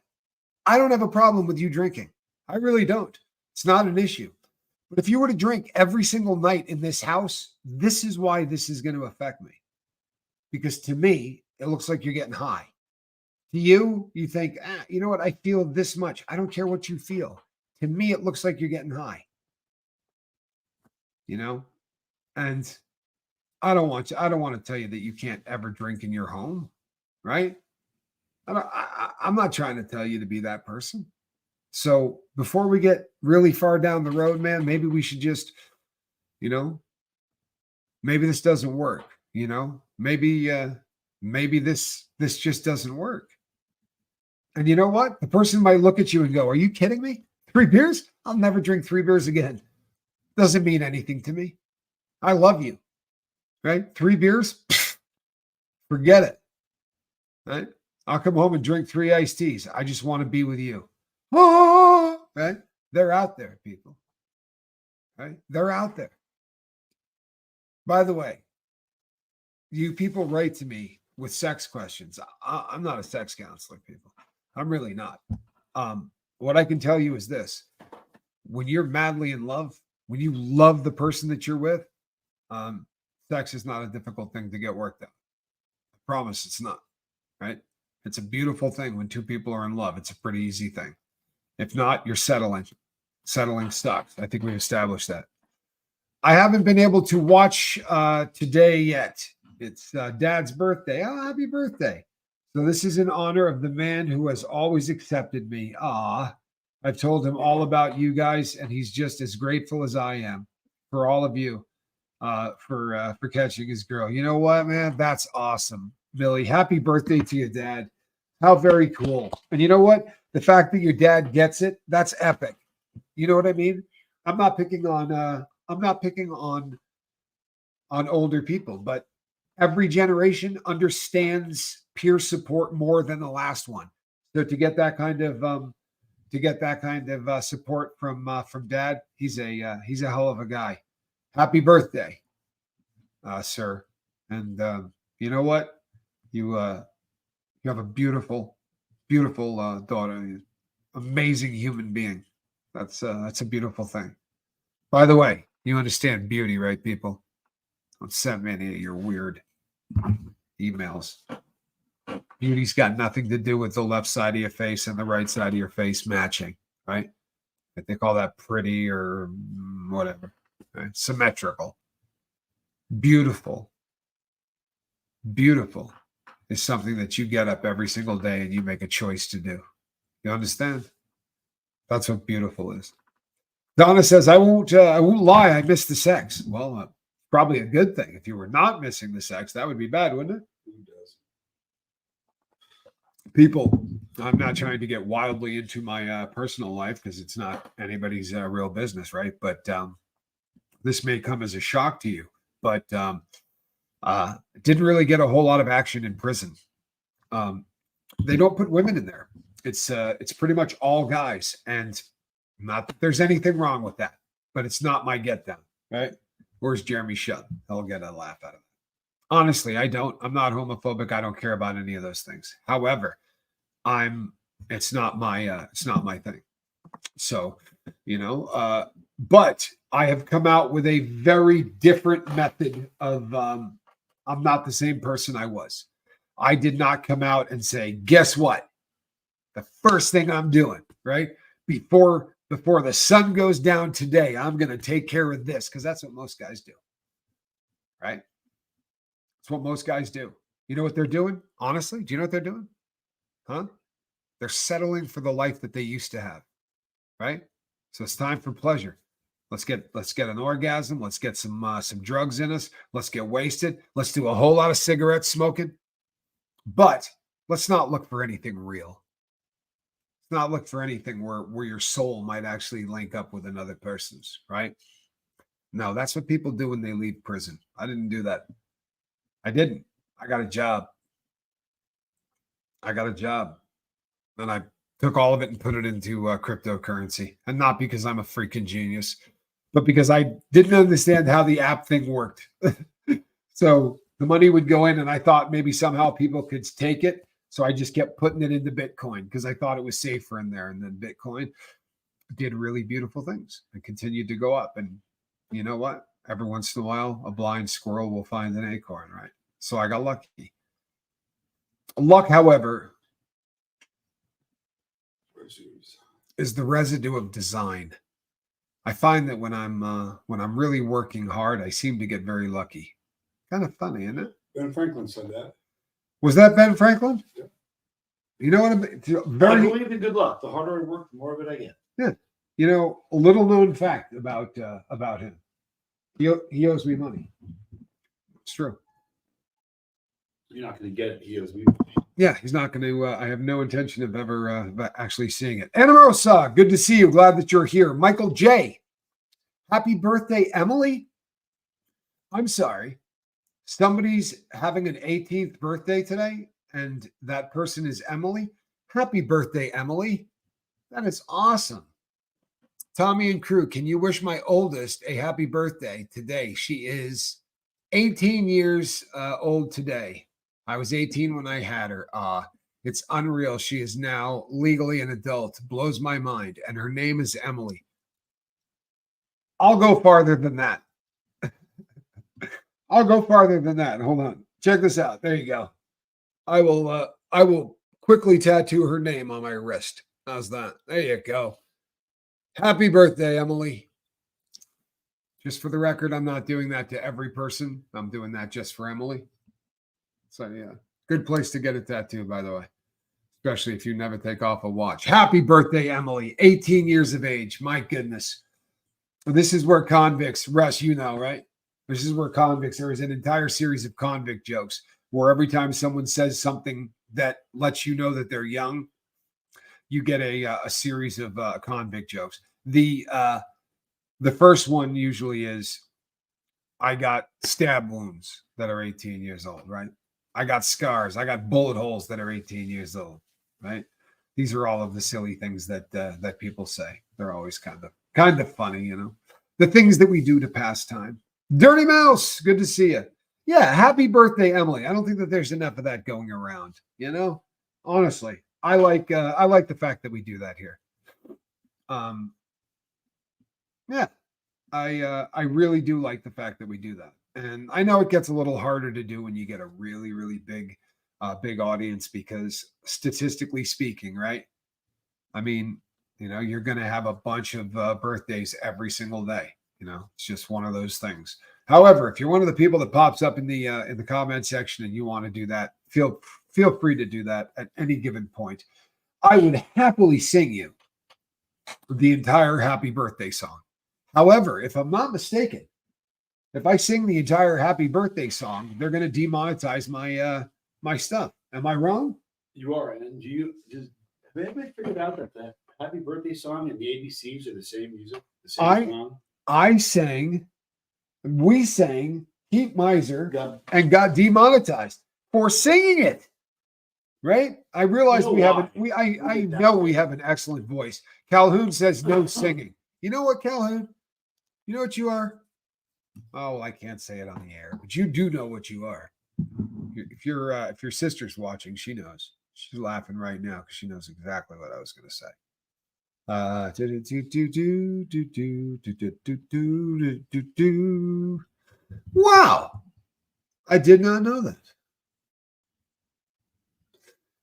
I don't have a problem with you drinking. I really don't. It's not an issue. But if you were to drink every single night in this house, this is why this is going to affect me. Because to me, it looks like you're getting high. To you, you think, you know what? I feel this much. I don't care what you feel. To me, it looks like you're getting high. You know? And I don't want to tell you that you can't ever drink in your home, right? I'm not trying to tell you to be that person. So before we get really far down the road, man, maybe we should just, you know, maybe this doesn't work, you know, maybe this just doesn't work. And you know what? The person might look at you and go, are you kidding me? 3 beers? I'll never drink 3 beers again. Doesn't mean anything to me. I love you, right? 3 beers? Pfft, Forget it. Right? I'll come home and drink 3 iced teas. I just want to be with you. Oh, right? They're out there, people. Right? They're out there. By the way, you people write to me with sex questions. I'm not a sex counselor, people. I'm really not. What I can tell you is this. When you're madly in love, when you love the person that you're with, sex is not a difficult thing to get worked out. I promise it's not, right? It's a beautiful thing when two people are in love. It's a pretty easy thing. If not, you're settling. Settling sucks. I think we've established that. I haven't been able to watch today yet. It's Dad's birthday. Oh, happy birthday. So this is in honor of the man who has always accepted me. I've told him all about you guys, and he's just as grateful as I am for all of you for catching his girl. You know what, man? That's awesome. Billy, happy birthday to your dad. How very cool. And you know what? The fact that your dad gets it, that's epic. You know what I mean? I'm not picking on older people, but every generation understands peer support more than the last one. So to get that kind of support from Dad, he's a hell of a guy. Happy birthday, sir. And you know what? You have a beautiful daughter, amazing human being. That's a beautiful thing. By the way, you understand beauty, right, people? Don't send me any of your weird emails. Beauty's got nothing to do with the left side of your face and the right side of your face matching, right? They call that pretty or whatever. Right? Symmetrical. Beautiful is something that you get up every single day and you make a choice to do. You understand? That's what beautiful is. Donna says, I won't lie. I missed the sex. Well, probably a good thing. If you were not missing the sex, that would be bad, wouldn't it? Who does? People, I'm not trying to get wildly into my personal life because it's not anybody's real business, right? But this may come as a shock to you, but didn't really get a whole lot of action in prison. They don't put women in there. It's pretty much all guys, and not that there's anything wrong with that, but it's not my get down, right? Where's Jeremy Shut? He'll get a laugh out of it. Honestly, I'm not homophobic. I don't care about any of those things. However, it's not my thing. So, but I have come out with a very different method of, I'm not the same person I was. I did not come out and say, guess what? The first thing I'm doing, right? Before the sun goes down today, I'm going to take care of this, because that's what most guys do, right? That's what most guys do. You know what they're doing? Honestly, do you know what they're doing? Huh? They're settling for the life that they used to have, right? So it's time for pleasure. Let's get an orgasm. Let's get some drugs in us. Let's get wasted. Let's do a whole lot of cigarette smoking. But let's not look for anything real. Let's not look for anything where your soul might actually link up with another person's, right? No, that's what people do when they leave prison. I didn't do that. I didn't. I got a job. And I took all of it and put it into cryptocurrency. And not because I'm a freaking genius, but because I didn't understand how the app thing worked. So the money would go in, and I thought maybe somehow people could take it. So I just kept putting it into Bitcoin because I thought it was safer in there. And then Bitcoin did really beautiful things and continued to go up. And you know what? Every once in a while, a blind squirrel will find an acorn, right? So I got lucky. Luck, however, is the residue of design. I find that when I'm really working hard, I seem to get very lucky. Kind of funny, isn't it? Ben Franklin said that. Was that Ben Franklin? Yeah. You know what? I believe in good luck. The harder I work, the more of it I get. Yeah. You know, a little known fact about him. He owes me money. It's true. You're not going to get it. He owes me. Yeah, he's not going to. I have no intention of ever actually seeing it. Anamarosa, good to see you. Glad that you're here. Michael J. Happy birthday, Emily. I'm sorry. somebody's having an 18th birthday today, and that person is Emily, happy birthday, Emily. That is awesome. Tommy and crew, can you wish my oldest a happy birthday today? She is 18 years old today. I was 18 when I had her. It's unreal. She is now legally an adult. Blows my mind. And her name is Emily. I'll go farther than that. Hold on. Check this out. There you go. I will quickly tattoo her name on my wrist. How's that? There you go. Happy birthday, Emily. Just for the record, I'm not doing that to every person. I'm doing that just for Emily. So yeah, good place to get a tattoo, by the way, especially if you never take off a watch. Happy birthday, Emily. 18 years of age. My goodness. This is where convicts, Russ, you know, right? This is where convicts, there is an entire series of convict jokes where every time someone says something that lets you know that they're young, you get a series of convict jokes. The first one usually is, I got stab wounds that are 18 years old, right? I got scars. I got bullet holes that are 18 years old, right? These are all of the silly things that that people say. They're always kind of funny, you know. The things that we do to pass time. Dirty Mouse, good to see you. Yeah, happy birthday, Emily. I don't think that there's enough of that going around, you know. Honestly, I like the fact that we do that here. Yeah, I really do like the fact that we do that. And I know it gets a little harder to do when you get a really, really big audience, because statistically speaking, right? I mean, you know, you're going to have a bunch of birthdays every single day. You know, it's just one of those things. However, if you're one of the people that pops up in the comment section and you want to do that, feel free to do that at any given point. I would happily sing you the entire happy birthday song. However, if I'm not mistaken, if I sing the entire happy birthday song, they're going to demonetize my stuff. Am I wrong? You are. And have anybody figured out that the happy birthday song and the ABCs are the same music? The same song? We sang Heat Miser and got demonetized for singing it. Right? I realize we have I know we have an excellent voice. Calhoun says no singing. You know what, Calhoun? You know what you are? Oh, I can't say it on the air, but you do know what you are. If your sister's watching, she knows. She's laughing right now because she knows exactly what I was going to say. Wow, I did not know that.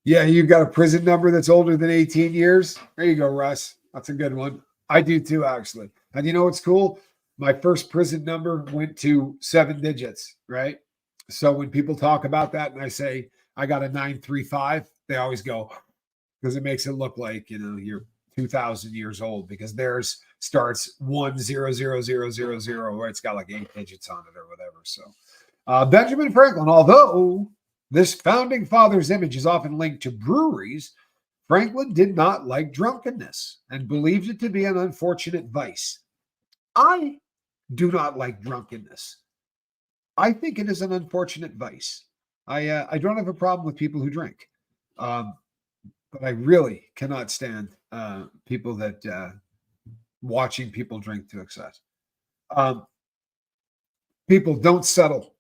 Yeah, you've got a prison number that's older than 18 years. There you go, Russ. That's a good one. I do too, actually. And you know what's cool? My first prison number went to 7 digits, right? So when people talk about that and I say I got a 935, they always go, because it makes it look like, you know, you're 2,000 years old, because theirs starts 100000, where it's got like 8 digits on it or whatever. So Benjamin Franklin, although this founding father's image is often linked to breweries, Franklin did not like drunkenness and believed it to be an unfortunate vice. I do not like drunkenness. I think it is an unfortunate vice. I don't have a problem with people who drink. But I really cannot stand people that watching people drink to excess. People, don't settle.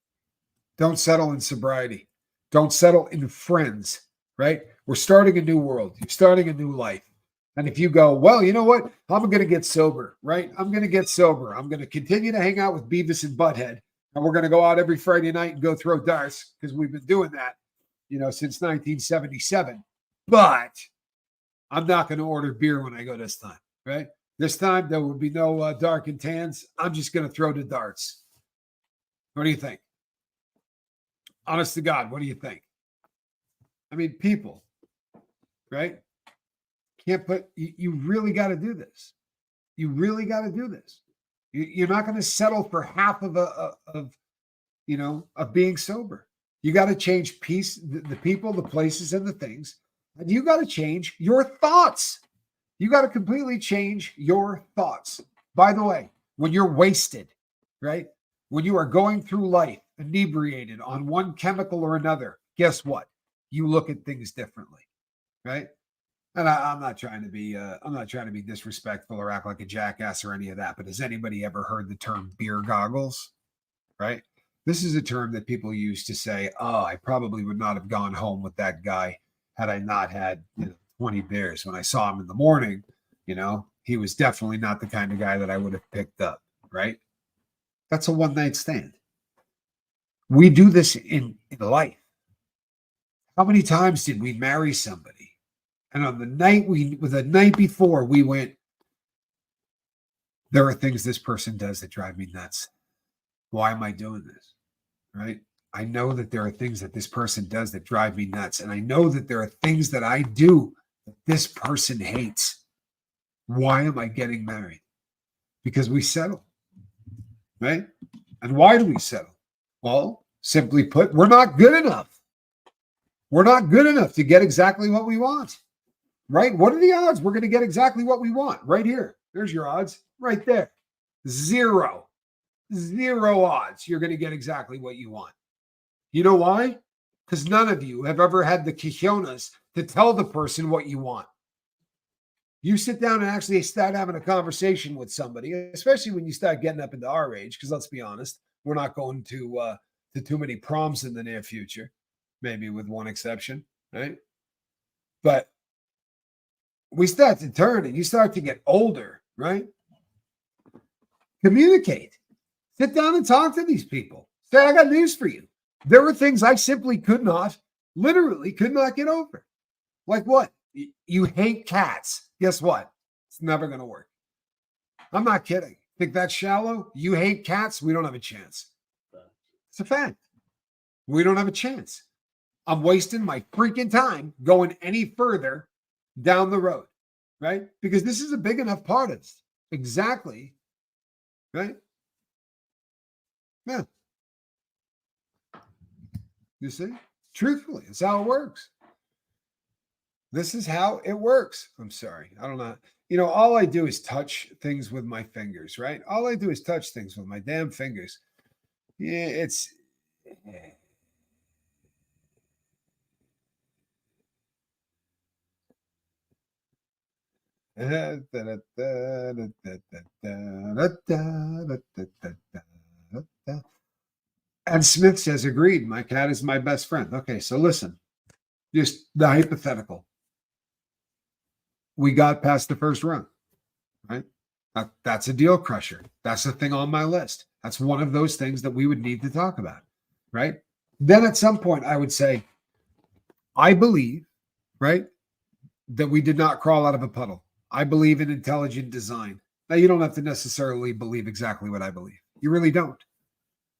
Don't settle in sobriety. Don't settle in friends, right? We're starting a new world. You're starting a new life. And if you go, well, you know what? I'm going to get sober, right? I'm going to get sober. I'm going to continue to hang out with Beavis and Butthead. And we're going to go out every Friday night and go throw darts, because we've been doing that, you know, since 1977. But I'm not going to order beer when I go this time, right? This time there will be no dark and tans. I'm just going to throw the darts. What do you think? Honest to God, what do you think? I mean, people, right? Can't put, you really got to do this. You really got to do this. You're not going to settle for half of being sober. You got to change the people, the places, and the things. And you got to change your thoughts. You got to completely change your thoughts. By the way, when you're wasted, right? When you are going through life inebriated on one chemical or another, guess what? You look at things differently, right? And I'm not trying to be disrespectful or act like a jackass or any of that. But has anybody ever heard the term beer goggles? Right? This is a term that people use to say, "Oh, I probably would not have gone home with that guy had I not had 20 beers. When I saw him in the morning, he was definitely not the kind of guy that I would have picked up." Right? That's a one-night stand. We do this in life. How many times did we marry somebody? And on the night before, we went, there are things this person does that drive me nuts. Why am I doing this? Right? I know that there are things that this person does that drive me nuts. And I know that there are things that I do that this person hates. Why am I getting married? Because we settle. Right? And why do we settle? Well, simply put, we're not good enough. We're not good enough to get exactly what we want. Right? What are the odds we're going to get exactly what we want? Right here. There's your odds. Right there. Zero odds you're going to get exactly what you want. You know why? Because none of you have ever had the cojones to tell the person what you want. You sit down and actually start having a conversation with somebody, especially when you start getting up into our age, because let's be honest, we're not going to too many proms in the near future, maybe with one exception, right? But we start to turn and you start to get older, right? Communicate. Sit down and talk to these people. Say, I got news for you. There were things I simply literally could not get over. Like what? You hate cats. Guess what? It's never going to work. I'm not kidding. Think that's shallow? You hate cats? We don't have a chance. It's a fact. We don't have a chance. I'm wasting my freaking time going any further down the road, right? Because this is a big enough part of it. Exactly. Right? Yeah. You see? Truthfully, it's how it works. This is how it works. I'm sorry. I don't know. All I do is touch things with my fingers, right? All I do is touch things with my damn fingers. Yeah, it's... And Smith says, agreed. My cat is my best friend. Okay, so listen, just the hypothetical. We got past the first round, right? That's a deal crusher. That's the thing on my list. That's one of those things that we would need to talk about, right? Then at some point, I would say, I believe, right, that we did not crawl out of a puddle. I believe in intelligent design. Now, you don't have to necessarily believe exactly what I believe. You really don't.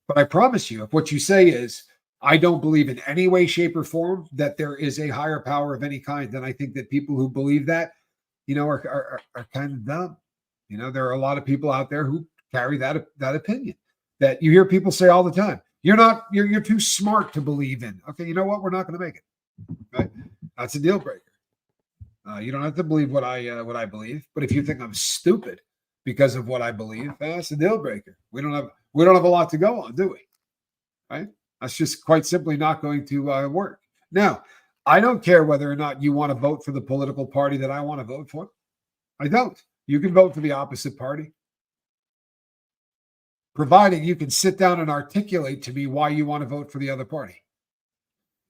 But I promise you, if what you say is, I don't believe in any way, shape, or form that there is a higher power of any kind, then I think that people who believe that, are kind of dumb. There are a lot of people out there who carry that opinion that you hear people say all the time. You're too smart to believe in. Okay, you know what? We're not going to make it. Right? That's a deal breaker. You don't have to believe what I believe, but if you think I'm stupid because of what I believe, that's a deal breaker. We don't have a lot to go on, do we? Right? That's just quite simply not going to work. Now, I don't care whether or not you want to vote for the political party that I want to vote for. I don't. You can vote for the opposite party, providing you can sit down and articulate to me why you want to vote for the other party.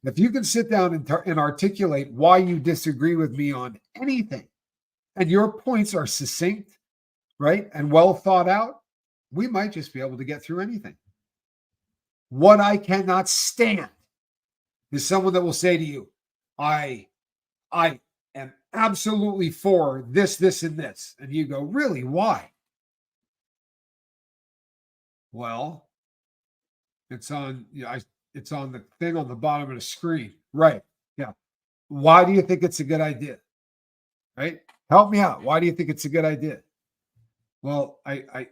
If you can sit down and articulate why you disagree with me on anything, and your points are succinct, right, and well thought out, we might just be able to get through anything. What I cannot stand is someone that will say to you, I am absolutely for this, this, and this. And you go, really? Why? Well, it's on the thing on the bottom of the screen. Right. Yeah. Why do you think it's a good idea? Right? Help me out. Why do you think it's a good idea? Well, I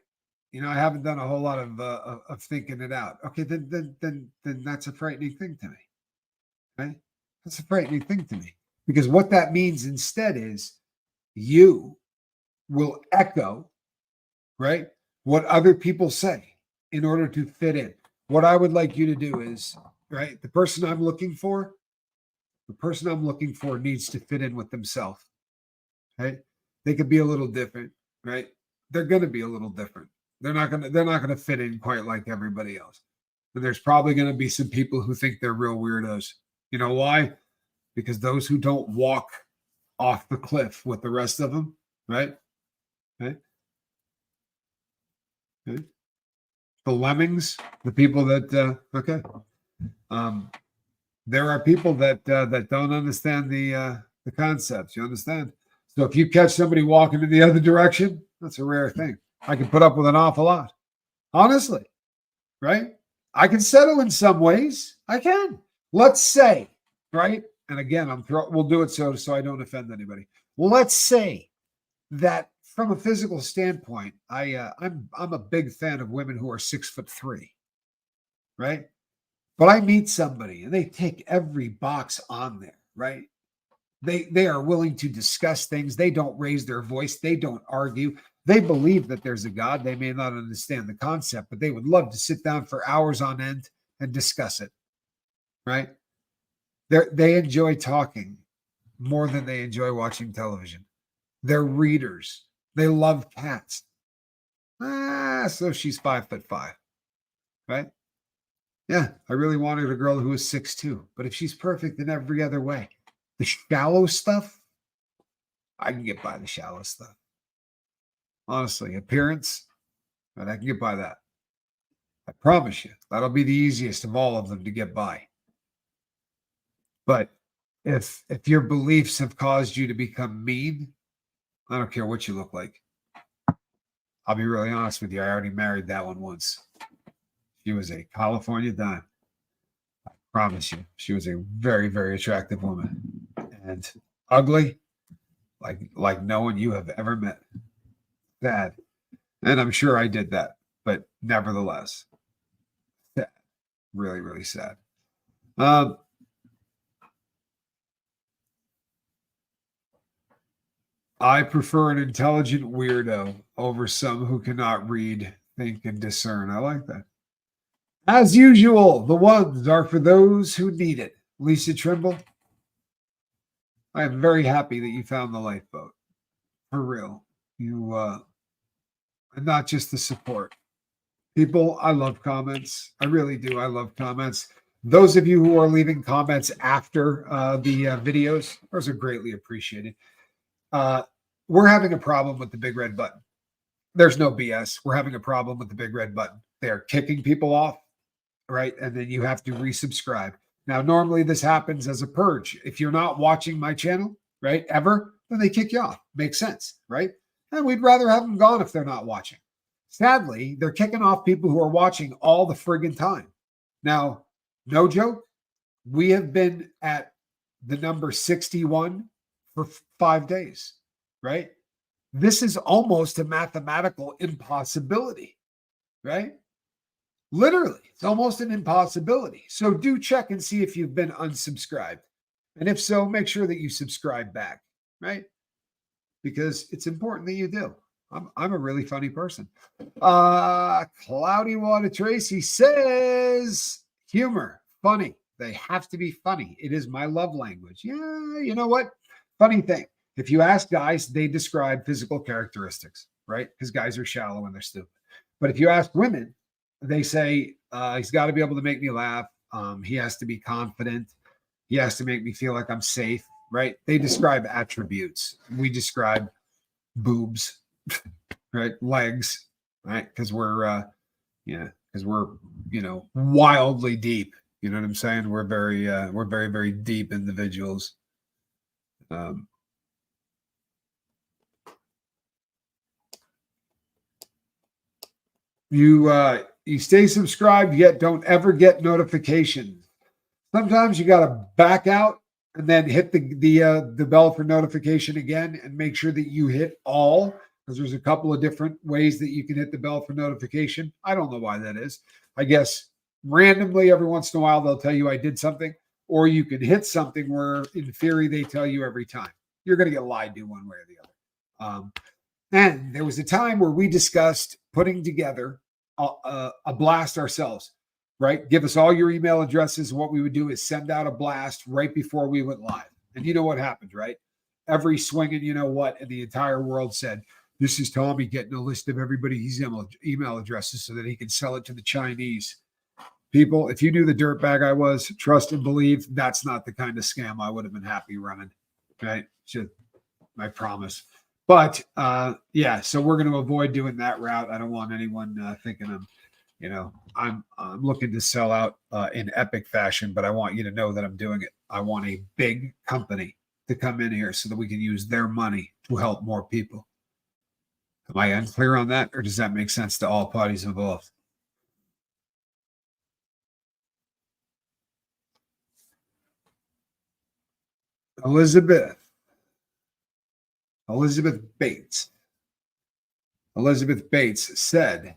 haven't done a whole lot of thinking it out. Okay, then that's a frightening thing to me. Right? That's a frightening thing to me. Because what that means instead is you will echo, right, what other people say in order to fit in. what I would like you to do is, right, the person I'm looking for needs to fit in with themselves, right? They could be a little different, right? They're going to be a little different. They're not going to fit in quite like everybody else. And there's probably going to be some people who think they're real weirdos. You know why? Because those who don't walk off the cliff with the rest of them, right? Okay. Okay. The lemmings, the people that okay. There are people that don't understand the concepts. You understand? So if you catch somebody walking in the other direction, that's a rare thing. I can put up with an awful lot, honestly, right? I can settle in some ways. I can. Let's say, right? And again, we'll do it so I don't offend anybody. Well, let's say that from a physical standpoint, I'm a big fan of women who are 6'3", right? But I meet somebody and they tick every box on there, right? They are willing to discuss things. They don't raise their voice. They don't argue. They believe that there's a God. They may not understand the concept, but they would love to sit down for hours on end and discuss it, right? They enjoy talking more than they enjoy watching television. They're readers. They love cats. So she's 5'5", right? Yeah, I really wanted a girl who was 6'2", but if she's perfect in every other way, the shallow stuff, I can get by the shallow stuff. Honestly, appearance, but I can get by that. I promise you, that'll be the easiest of all of them to get by. But if your beliefs have caused you to become mean, I don't care what you look like. I'll be really honest with you. I already married that one once. She was a California dime. I promise you, she was a very, very attractive woman, and ugly, like no one you have ever met. Sad, and I'm sure I did that, but nevertheless, sad. Really, really sad. I prefer an intelligent weirdo over some who cannot read, think, and discern. I like that. As usual, the ones are for those who need it. Lisa Trimble, I am very happy that you found the lifeboat. For real. You, and not just the support. People, I love comments. I really do. I love comments. Those of you who are leaving comments after the videos, those are greatly appreciated. We're having a problem with the big red button. There's no BS. We're having a problem with the big red button. They're kicking people off, right? And then you have to resubscribe. Now, normally this happens as a purge. If you're not watching my channel, right, ever, then they kick you off. Makes sense, right? And we'd rather have them gone if they're not watching. Sadly, they're kicking off people who are watching all the friggin' time. Now, no joke, we have been at the number 61 for 5 days, right? This is almost a mathematical impossibility, right? Literally, it's almost an impossibility. So do check and see if you've been unsubscribed. And if so, make sure that you subscribe back, right? Because it's important that you do. I'm a really funny person. Cloudy Water Tracy says, humor, funny. They have to be funny. It is my love language. Yeah, you know what? Funny thing. If you ask guys, they describe physical characteristics, right? Because guys are shallow and they're stupid. But if you ask women, they say, he's got to be able to make me laugh. He has to be confident. He has to make me feel like I'm safe, right? They describe attributes. We describe boobs, right? Legs, right? Because we're, wildly deep. You know what I'm saying? We're very, very deep individuals. You stay subscribed, yet don't ever get notifications. Sometimes you got to back out and then hit the bell for notification again, and make sure that you hit all, because there's a couple of different ways that you can hit the bell for notification. I don't know why that is. I guess randomly every once in a while they'll tell you I did something, or you can hit something where in theory they tell you every time. You're going to get lied to one way or the other. And there was a time where we discussed putting together a blast ourselves. right? Give us all your email addresses. What we would do is send out a blast right before we went live. And you know what happened, right? Every swinging, you know what, in the entire world said, this is Tommy getting a list of everybody's email addresses so that he can sell it to the Chinese. People, if you knew the dirtbag I was, trust and believe, that's not the kind of scam I would have been happy running, right? Just, I promise. But yeah, so we're going to avoid doing that route. I don't want anyone thinking I'm looking to sell out in epic fashion, but I want you to know that I'm doing it. I want a big company to come in here so that we can use their money to help more people. Am I unclear on that, or does that make sense to all parties involved? Elizabeth Bates. Elizabeth Bates said,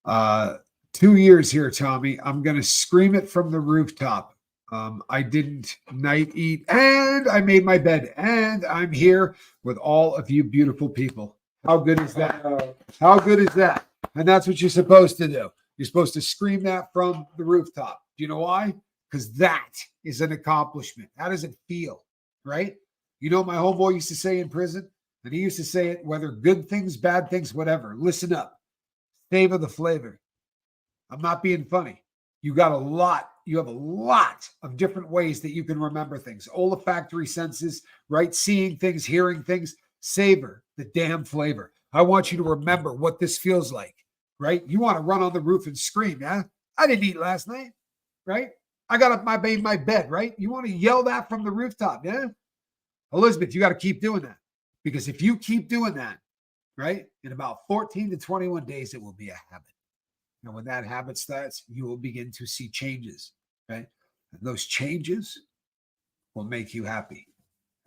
2 years here, Tommy. I'm going to scream it from the rooftop. I didn't night eat and I made my bed and I'm here with all of you beautiful people. How good is that? How good is that? And that's what you're supposed to do. You're supposed to scream that from the rooftop. Do you know why? Because that is an accomplishment. How does it feel? Right? You know, my homeboy used to say in prison, and he used to say it, whether good things, bad things, whatever. Listen up. Savor the flavor. I'm not being funny. You have a lot of different ways that you can remember things. Olfactory senses, right? Seeing things, hearing things. Savor the damn flavor. I want you to remember what this feels like, right? You want to run on the roof and scream, yeah? I didn't eat last night, right? I got up my bed, right? You want to yell that from the rooftop, yeah? Elizabeth, you got to keep doing that. Because if you keep doing that, right, in about 14 to 21 days, it will be a habit. And when that habit starts, you will begin to see changes, right? And those changes will make you happy,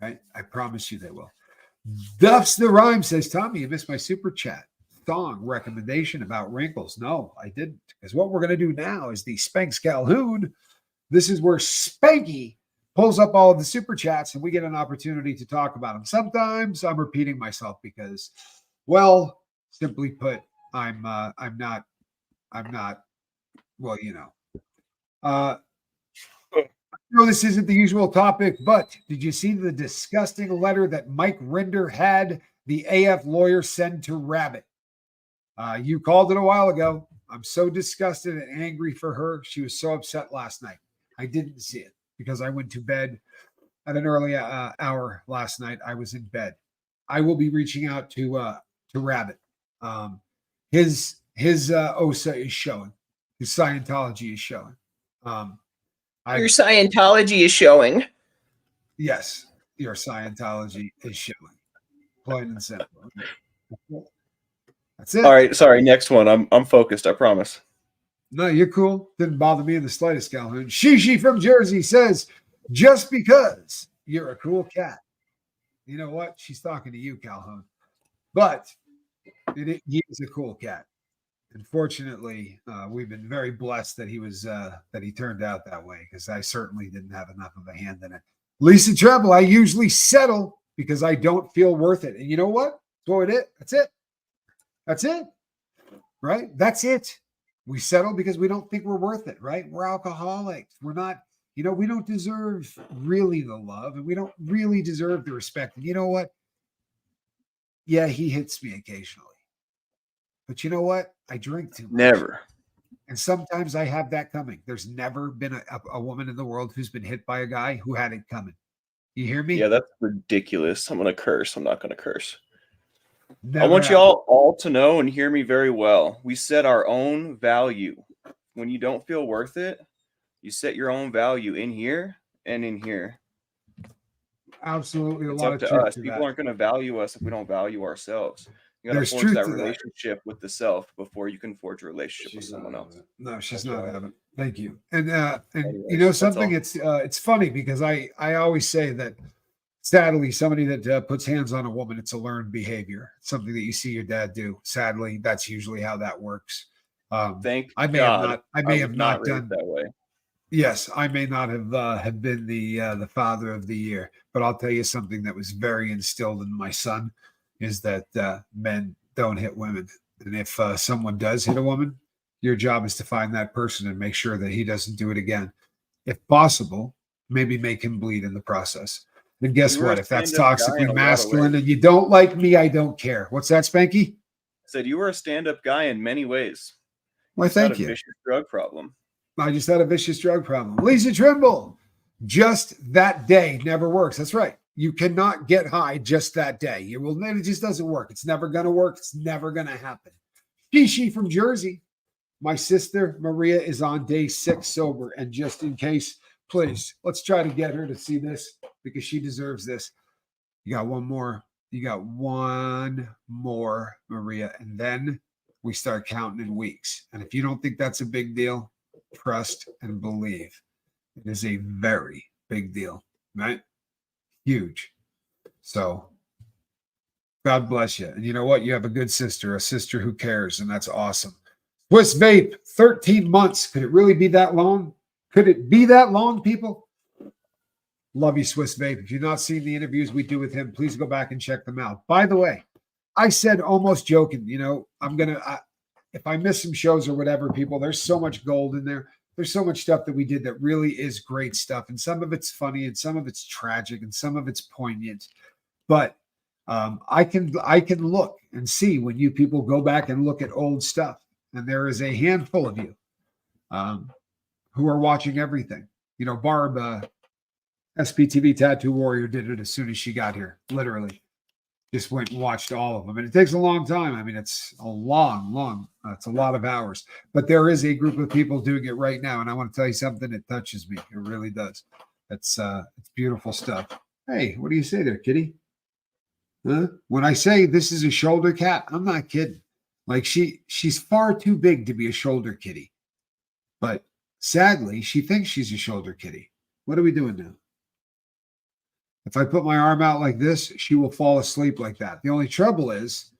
right? I promise you they will. Duffs the Rhyme says, Tommy, you missed my super chat. Thong recommendation about wrinkles. No, I didn't. Because what we're going to do now is the Spanx Calhoun. This is where Spanky pulls up all of the super chats and we get an opportunity to talk about them. Sometimes I'm repeating myself because, well, simply put, I'm not, well, you know. I know this isn't the usual topic, but did you see the disgusting letter that Mike Rinder had the AF lawyer send to Rabbit? You called it a while ago. I'm so disgusted and angry for her. She was so upset last night. I didn't see it because I went to bed at an early hour last night. I was in bed. I will be reaching out to Rabbit. His OSA is showing. His Scientology is showing. Your Scientology is showing. Yes, your Scientology is showing. Plain and simple. That's it. All right, sorry. Next one. I'm focused. I promise. No, you're cool. Didn't bother me in the slightest, Calhoun. Shishi from Jersey says, just because you're a cool cat. You know what? She's talking to you, Calhoun. But he is a cool cat. Unfortunately, we've been very blessed that he turned out that way because I certainly didn't have enough of a hand in it. Lisa Treble, I usually settle because I don't feel worth it. And you know what? That's it. That's it. Right? That's it. We settle because we don't think we're worth it, right? We're alcoholics. We're not, we don't deserve really the love and we don't really deserve the respect. And you know what? Yeah, he hits me occasionally. But you know what? I drink too much. Never. And sometimes I have that coming. There's never been a woman in the world who's been hit by a guy who had it coming. You hear me? Yeah, that's ridiculous. I'm going to curse. I'm not going to curse. Never I want happened. y'all all to know and hear me very well. We set our own value. When you don't feel worth it, you set your own value in here and in here. Absolutely, It's a lot up of to truth us. to People that. aren't going to value us if we don't value ourselves. You got to There's forge truth that to that. relationship with the self before you can forge a relationship with She's someone not else. having it. No, she's That's not right. having. Thank you. And Anyways, you know that's something? all. It's funny because I always say that sadly somebody that puts hands on a woman, it's a learned behavior. It's something that you see your dad do. Sadly, that's usually how that works. Thank I may God. have not raised done that way. Yes, I may not have been the father of the year, but I'll tell you something that was very instilled in my son is that men don't hit women, and if someone does hit a woman, Your job is to find that person and make sure that he doesn't do it again. If possible, maybe make him bleed in the process. And guess You were what? a If that's stand-up guy in toxically a lot of masculine ways. and you don't like me, I don't care. What's that, Spanky? I said you were a stand-up guy in many ways. Why, Just had thank a you. vicious drug problem. I just had a vicious drug problem. Lisa Trimble, just that day never works. That's right. You cannot get high just that day. It just doesn't work. It's never going to work. It's never going to happen. Shishi from Jersey. My sister Maria is on day 6 sober. And just in case, please, let's try to get her to see this because she deserves this. You got one more. You got one more, Maria. And then we start counting in weeks. And if you don't think that's a big deal, trust and believe. It is a very big deal, right? Huge. So God bless you. And you know what? You have a good sister, a sister who cares, and that's awesome. Swiss Vape, 13 months. Could it really be that long? Could it be that long, people? Love you, Swiss Vape. If you've not seen the interviews we do with him, please go back and check them out. By the way, I said almost joking, if I miss some shows or whatever, people, there's so much gold in there. There's so much stuff that we did that really is great stuff. And some of it's funny and some of it's tragic and some of it's poignant. But I can look and see when you people go back and look at old stuff. And there is a handful of you who are watching everything. You know, Barb, SPTV Tattoo Warrior, did it as soon as she got here, literally. Just went and watched all of them. And it takes a long time. I mean, it's a it's a lot of hours. But there is a group of people doing it right now. And I want to tell you something, it touches me. It really does. It's beautiful stuff. Hey, what do you say there, kitty? Huh? When I say this is a shoulder cat, I'm not kidding. Like she's far too big to be a shoulder kitty. But sadly, she thinks she's a shoulder kitty. What are we doing now? If I put my arm out like this, she will fall asleep like that. The only trouble is,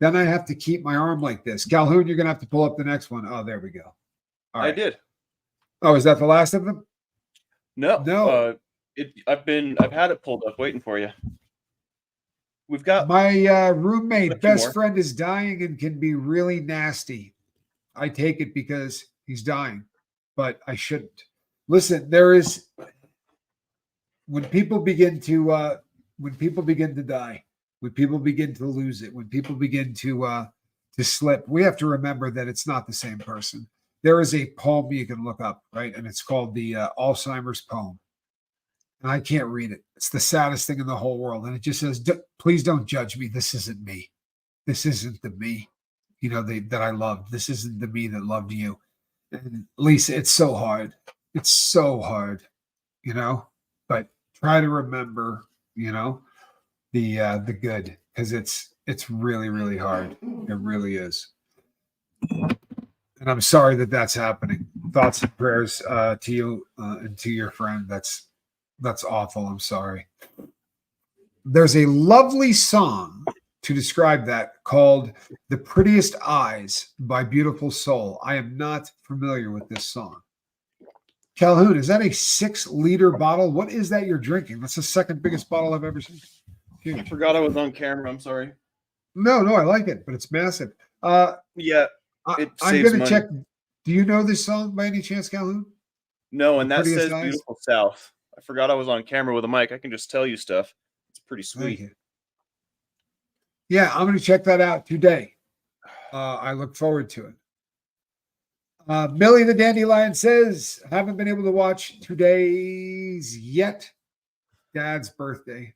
then I have to keep my arm like this. Calhoun, you're going to have to pull up the next one. Oh, there we go. All right. I did. Oh, is that the last of them? No. I've had it pulled up waiting for you. We've got my roommate, best more. friend is dying and can be really nasty. I take it because he's dying, but I shouldn't. Listen, there is... When people begin to die, when people begin to lose it, when people begin to slip, we have to remember that it's not the same person. There is a poem you can look up, right? And it's called the Alzheimer's poem. And I can't read it. It's the saddest thing in the whole world. And it just says, please don't judge me. This isn't me. This isn't the me, that I loved. This isn't the me that loved you. And Lisa, it's so hard. It's so hard, but try to remember, the good, because it's really, really hard. It really is. And I'm sorry that that's happening. Thoughts and prayers to you and to your friend. That's awful. I'm sorry. There's a lovely song to describe that called "The Prettiest Eyes" by Beautiful Soul. I am not familiar with this song. Calhoun, is that a 6-liter bottle? What is that you're drinking? That's the second biggest bottle I've ever seen. Huge. I forgot I was on camera. I'm sorry. No, I like it, but it's massive. Yeah, I'm saves going to money. check. Do you know this song by any chance, Calhoun? No, and that Prettiest says Eyes? Beautiful South. I forgot I was on camera with a mic. I can just tell you stuff. It's pretty Thank sweet. you. Yeah, I'm going to check that out today. I look forward to it. Millie the Dandelion says, haven't been able to watch today's yet. Dad's birthday.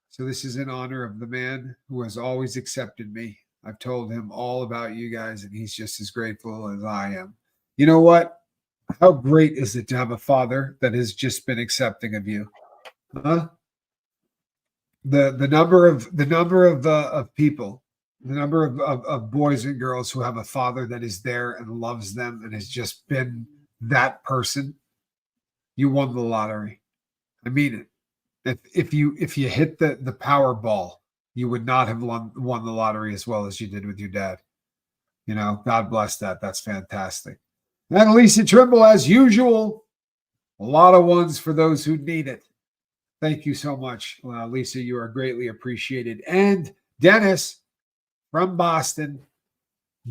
So this is in honor of the man who has always accepted me. I've told him all about you guys, and he's just as grateful as I am. You know what? How great is it to have a father that has just been accepting of you? Huh? The number of people, the number of boys and girls who have a father that is there and loves them and has just been that person. You won the lottery. I mean it. If you hit the Powerball, you would not have won the lottery as well as you did with your dad. God bless that. That's fantastic. And Lisa Trimble, as usual, a lot of ones for those who need it. Thank you so much, Lisa. You are greatly appreciated. And Dennis from Boston,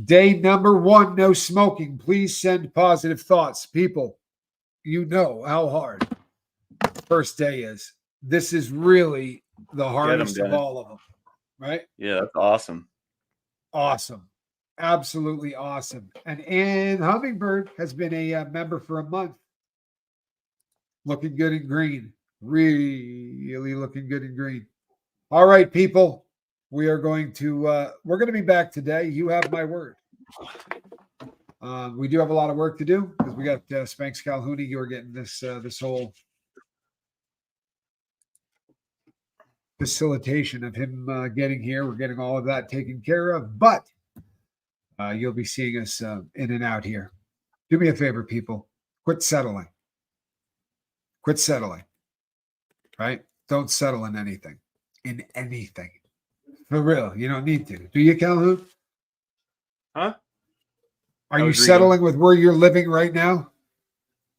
Day number 1, no smoking. Please send positive thoughts. People, you know how hard first day is. This is really the hardest of Dennis. all of them, right? Yeah, that's awesome. Awesome. Absolutely awesome. And Ann Hummingbird has been a member for a month. Looking good in green. Really looking good in green. All right, people. We are going to we're going to be back today. You have my word. We do have a lot of work to do because we got Spanx Calhoun. You're getting this this whole facilitation of him getting here. We're getting all of that taken care of, but you'll be seeing us in and out here. Do me a favor, people. Quit settling. Quit settling. Right? Don't settle in anything. In anything. For real. You don't need to. Do you, Calhoun? Huh? Are you settling with where you're living right now?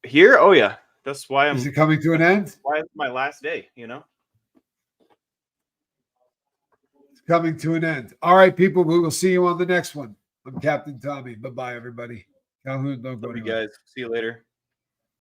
Here? Oh yeah. That's why I'm. Is it coming to an end? Why it's my last day? You know. It's coming to an end. All right, people. We will see you on the next one. I'm Captain Tommy. Bye bye, everybody. Calhoun, don't go Love you anywhere. guys. See you later.